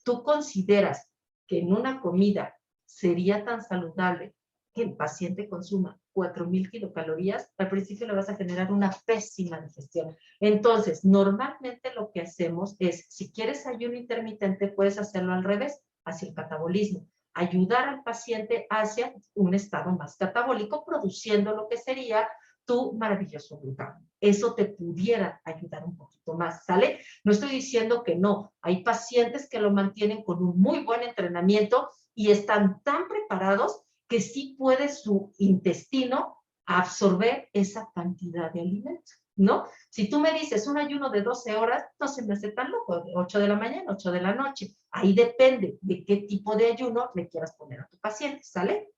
B: ¿tú consideras que en una comida sería tan saludable que el paciente consuma 4,000 kilocalorías? Al principio le vas a generar una pésima digestión. Entonces, normalmente lo que hacemos es, si quieres ayuno intermitente, puedes hacerlo al revés, hacia el catabolismo. Ayudar al paciente hacia un estado más catabólico, produciendo lo que sería tu maravilloso glucagón. Eso te pudiera ayudar un poquito más, ¿sale? No estoy diciendo que no. Hay pacientes que lo mantienen con un muy buen entrenamiento y están tan preparados que sí puede su intestino absorber esa cantidad de alimento, ¿no? Si tú me dices un ayuno de 12 horas, no se me hace tan loco, 8 de la mañana, 8 de la noche. Ahí depende de qué tipo de ayuno le quieras poner a tu paciente, ¿sale?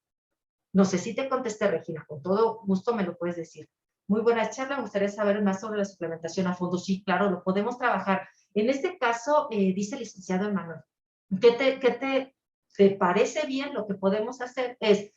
B: No sé si te contesté, Regina, con todo gusto me lo puedes decir. Muy buena charla, me gustaría saber más sobre la suplementación a fondo. Sí, claro, lo podemos trabajar. En este caso, dice el licenciado Emanuel, ¿qué te parece bien? Lo que podemos hacer es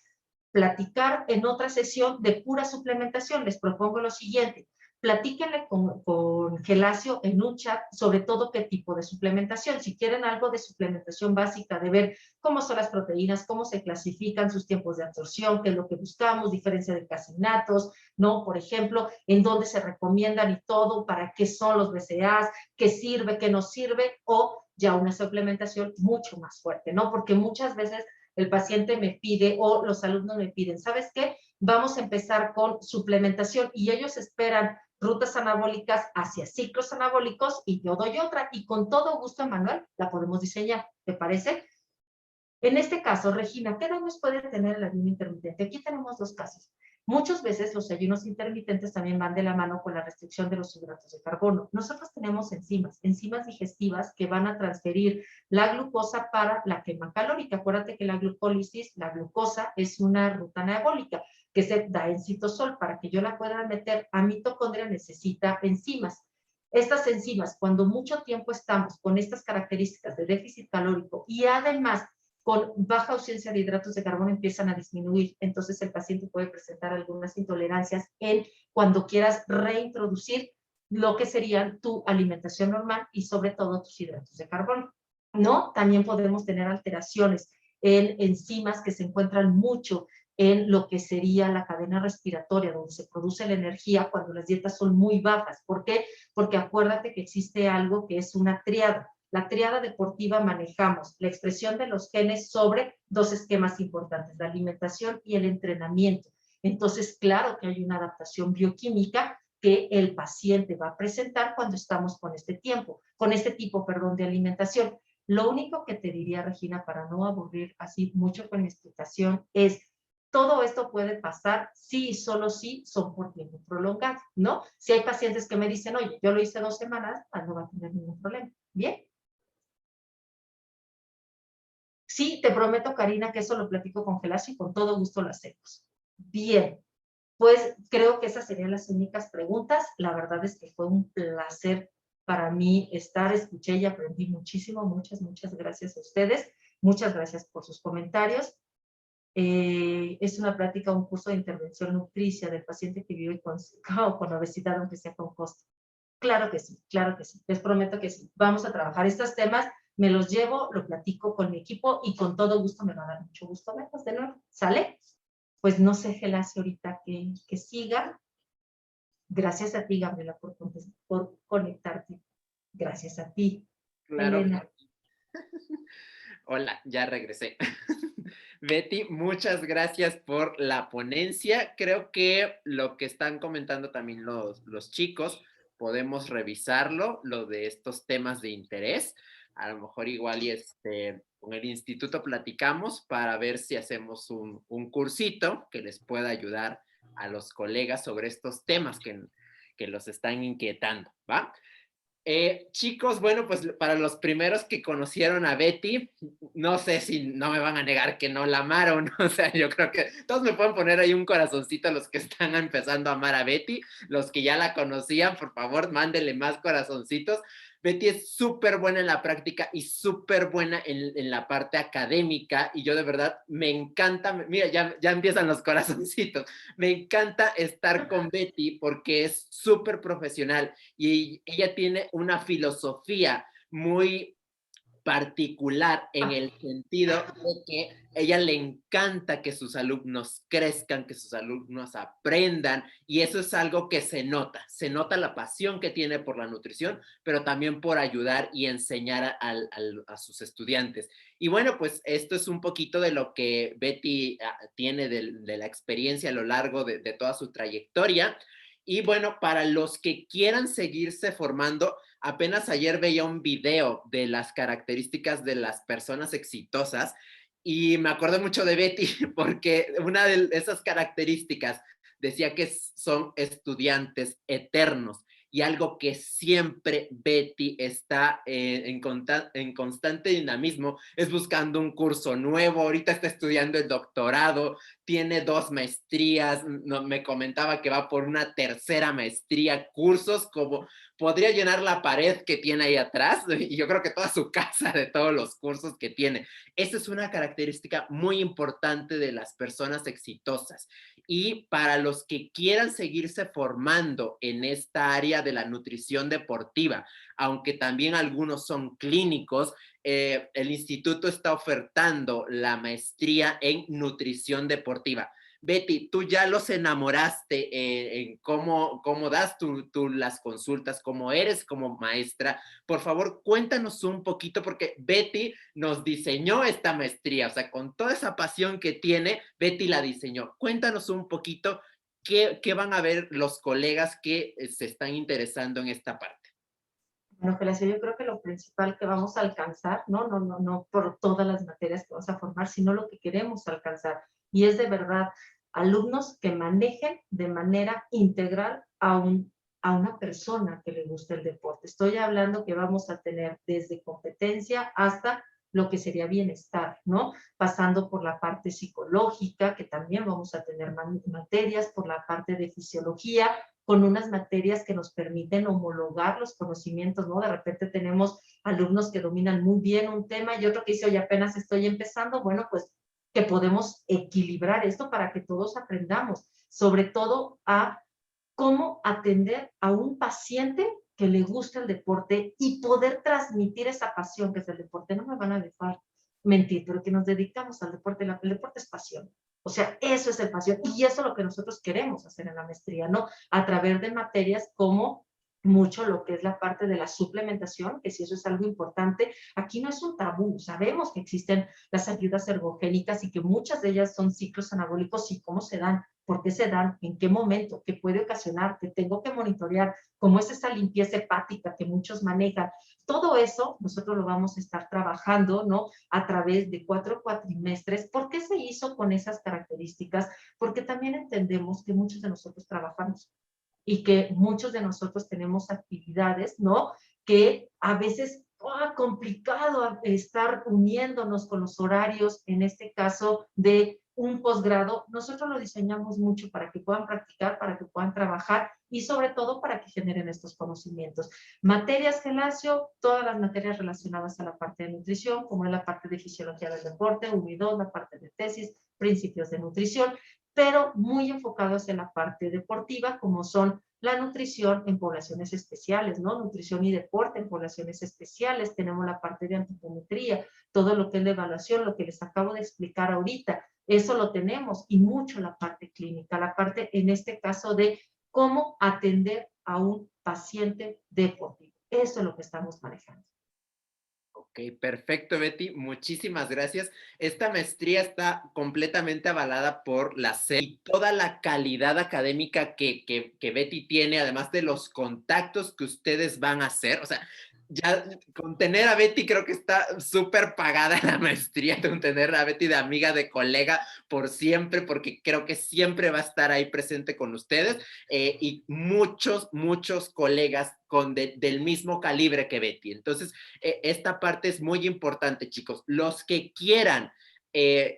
B: platicar en otra sesión de pura suplementación. Les propongo lo siguiente. Platíquenle con Gelacio en un chat sobre todo qué tipo de suplementación. Si quieren algo de suplementación básica, de ver cómo son las proteínas, cómo se clasifican, sus tiempos de absorción, qué es lo que buscamos, diferencia de casinatos, ¿no? Por ejemplo, en dónde se recomiendan y todo, para qué son los BCAAs, qué sirve, qué no sirve, o ya una suplementación mucho más fuerte, ¿no? Porque muchas veces el paciente me pide o los alumnos me piden, ¿sabes qué? Vamos a empezar con suplementación y ellos esperan rutas anabólicas hacia ciclos anabólicos y yo doy otra y con todo gusto, Emanuel, la podemos diseñar, ¿te parece? En este caso, Regina, ¿qué daños puede tener el ayuno intermitente? Aquí tenemos dos casos. Muchas veces los ayunos intermitentes también van de la mano con la restricción de los hidratos de carbono. Nosotros tenemos enzimas digestivas que van a transferir la glucosa para la quema calórica. Acuérdate que la glucólisis, la glucosa, es una ruta anabólica que se da en citosol. Para que yo la pueda meter a mitocondria necesita enzimas. Estas enzimas, cuando mucho tiempo estamos con estas características de déficit calórico y además con baja ausencia de hidratos de carbono empiezan a disminuir. Entonces el paciente puede presentar algunas intolerancias en cuando quieras reintroducir lo que sería tu alimentación normal y sobre todo tus hidratos de carbono, ¿no? También podemos tener alteraciones en enzimas que se encuentran mucho en lo que sería la cadena respiratoria, donde se produce la energía cuando las dietas son muy bajas. ¿Por qué? Porque acuérdate que existe algo que es una tríada. La tríada deportiva manejamos la expresión de los genes sobre dos esquemas importantes, la alimentación y el entrenamiento. Entonces, claro que hay una adaptación bioquímica que el paciente va a presentar cuando estamos con este tipo, de alimentación. Lo único que te diría, Regina, para no aburrir así mucho con mi explicación, es todo esto puede pasar si y solo si son por tiempo prolongado, ¿no? Si hay pacientes que me dicen, oye, yo lo hice 2 semanas, pues no va a tener ningún problema. ¿Bien? Sí, te prometo, Karina, que eso lo platico con Gelasio y con todo gusto lo hacemos. Bien, pues creo que esas serían las únicas preguntas. La verdad es que fue un placer para mí escuché y aprendí muchísimo. Muchas gracias a ustedes. Muchas gracias por sus comentarios. Es una plática, un curso de intervención nutricia del paciente que vive con obesidad, aunque sea con costo. Claro que sí, claro que sí. Les prometo que sí. Vamos a trabajar estos temas, me los llevo, lo platico con mi equipo y con todo gusto me va a dar mucho gusto verlos de nuevo. ¿Sale? Pues no sé, Gelasio, ahorita que siga. Gracias a ti, Gabriela, por conectarte. Gracias a ti.
A: Claro.
B: Elena.
A: Hola, ya regresé. Betty, muchas gracias por la ponencia. Creo que lo que están comentando también los chicos, podemos revisarlo, lo de estos temas de interés. A lo mejor igual con el instituto platicamos para ver si hacemos un cursito que les pueda ayudar a los colegas sobre estos temas que los están inquietando, ¿va? Chicos, bueno, pues para los primeros que conocieron a Betty, no sé si no me van a negar que no la amaron, o sea, yo creo que todos me pueden poner ahí un corazoncito los que están empezando a amar a Betty, los que ya la conocían, por favor, mándenle más corazoncitos. Betty es súper buena en la práctica y súper buena en la parte académica y yo de verdad me encanta, mira, ya empiezan los corazoncitos, me encanta estar con Betty porque es súper profesional y ella tiene una filosofía muy particular en el sentido de que a ella le encanta que sus alumnos crezcan, que sus alumnos aprendan, y eso es algo que se nota la pasión que tiene por la nutrición, pero también por ayudar y enseñar a sus estudiantes. Y bueno, pues esto es un poquito de lo que Betty tiene de la experiencia a lo largo de toda su trayectoria. Y bueno, para los que quieran seguirse formando, apenas ayer veía un video de las características de las personas exitosas y me acordé mucho de Betty porque una de esas características decía que son estudiantes eternos y algo que siempre Betty está en constante dinamismo es buscando un curso nuevo. Ahorita está estudiando el doctorado, tiene 2 maestrías, me comentaba que va por una 3ª maestría, cursos como podría llenar la pared que tiene ahí atrás y yo creo que toda su casa de todos los cursos que tiene. Esa es una característica muy importante de las personas exitosas. Y para los que quieran seguirse formando en esta área de la nutrición deportiva, aunque también algunos son clínicos, el instituto está ofertando la maestría en nutrición deportiva. Betty, tú ya los enamoraste en cómo das las consultas, cómo eres como maestra. Por favor, cuéntanos un poquito, porque Betty nos diseñó esta maestría, o sea, con toda esa pasión que tiene, Betty la diseñó. Cuéntanos un poquito qué van a ver los colegas que se están interesando en esta parte.
B: Bueno, Gelasio, yo creo que lo principal que vamos a alcanzar, no por todas las materias que vamos a formar, sino lo que queremos alcanzar. Y es de verdad alumnos que manejen de manera integral a una persona que le guste el deporte. Estoy hablando que vamos a tener desde competencia hasta lo que sería bienestar, ¿no? Pasando por la parte psicológica, que también vamos a tener materias, por la parte de fisiología, con unas materias que nos permiten homologar los conocimientos, ¿no? De repente tenemos alumnos que dominan muy bien un tema y otro que dice, oye, apenas estoy empezando, bueno, pues que podemos equilibrar esto para que todos aprendamos, sobre todo a cómo atender a un paciente que le gusta el deporte y poder transmitir esa pasión que es el deporte. No me van a dejar mentir, pero que nos dedicamos al deporte, el deporte es pasión. O sea, eso es el pasión y eso es lo que nosotros queremos hacer en la maestría, ¿no? A través de materias como mucho lo que es la parte de la suplementación, que si eso es algo importante, aquí no es un tabú, sabemos que existen las ayudas ergogénicas y que muchas de ellas son ciclos anabólicos y cómo se dan. por qué se dan, en qué momento, qué puede ocasionar, que tengo que monitorear, cómo es esa limpieza hepática que muchos manejan. Todo eso nosotros lo vamos a estar trabajando, ¿no? A través de 4 cuatrimestres. ¿Por qué se hizo con esas características? Porque también entendemos que muchos de nosotros trabajamos y que muchos de nosotros tenemos actividades, ¿no? Que a veces complicado estar uniéndonos con los horarios, en este caso de un posgrado. Nosotros lo diseñamos mucho para que puedan practicar, para que puedan trabajar y sobre todo para que generen estos conocimientos. Materias, Gelacio, todas las materias relacionadas a la parte de nutrición, como es la parte de fisiología del deporte, 1 y 2, la parte de tesis, principios de nutrición, pero muy enfocados en la parte deportiva, como son la nutrición en poblaciones especiales, ¿no? Nutrición y deporte en poblaciones especiales. Tenemos la parte de antropometría, todo lo que es la evaluación, lo que les acabo de explicar ahorita. Eso lo tenemos y mucho la parte clínica, la parte en este caso de cómo atender a un paciente deportivo. Eso es lo que estamos manejando.
A: Ok, perfecto, Betty. Muchísimas gracias. Esta maestría está completamente avalada por la SEP y toda la calidad académica que Betty tiene, además de los contactos que ustedes van a hacer. O sea, ya con tener a Betty creo que está súper pagada la maestría, con tener a Betty de amiga, de colega por siempre, porque creo que siempre va a estar ahí presente con ustedes y muchos colegas del mismo calibre que Betty. Entonces, esta parte es muy importante, chicos. Los que quieran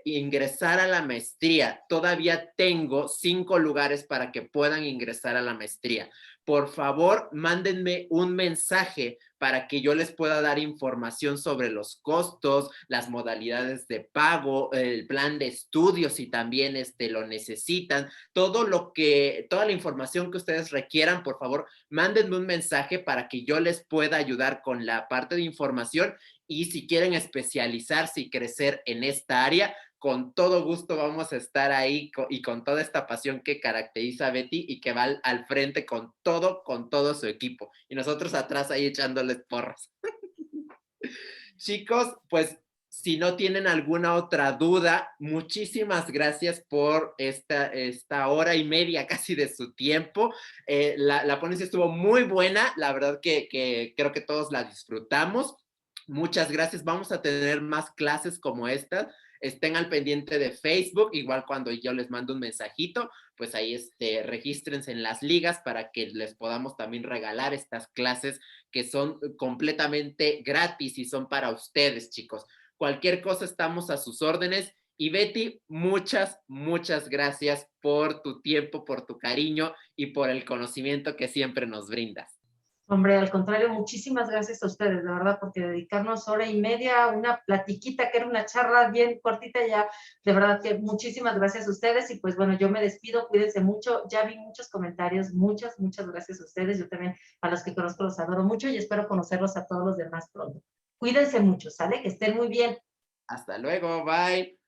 A: ingresar a la maestría, todavía tengo 5 lugares para que puedan ingresar a la maestría. Por favor, mándenme un mensaje para que yo les pueda dar información sobre los costos, las modalidades de pago, el plan de estudios si también lo necesitan, toda la información que ustedes requieran. Por favor, mándenme un mensaje para que yo les pueda ayudar con la parte de información, y si quieren especializarse y crecer en esta área, con todo gusto vamos a estar ahí y con toda esta pasión que caracteriza a Betty y que va al frente con todo su equipo. Y nosotros atrás ahí echándoles porras. Chicos, pues si no tienen alguna otra duda, muchísimas gracias por esta hora y media casi de su tiempo. La ponencia estuvo muy buena, la verdad que creo que todos la disfrutamos. Muchas gracias. Vamos a tener más clases como esta. Estén al pendiente de Facebook, igual cuando yo les mando un mensajito, pues ahí regístrense en las ligas para que les podamos también regalar estas clases que son completamente gratis y son para ustedes, chicos. Cualquier cosa estamos a sus órdenes. Y Betty, muchas gracias por tu tiempo, por tu cariño y por el conocimiento que siempre nos brindas.
B: Hombre, al contrario, muchísimas gracias a ustedes, de verdad, porque dedicarnos hora y media a una platiquita que era una charla bien cortita ya, de verdad que muchísimas gracias a ustedes. Y pues bueno, yo me despido, cuídense mucho, ya vi muchos comentarios, muchas gracias a ustedes. Yo también a los que conozco los adoro mucho y espero conocerlos a todos los demás pronto. Cuídense mucho, ¿sale? Que estén muy bien.
A: Hasta luego, bye.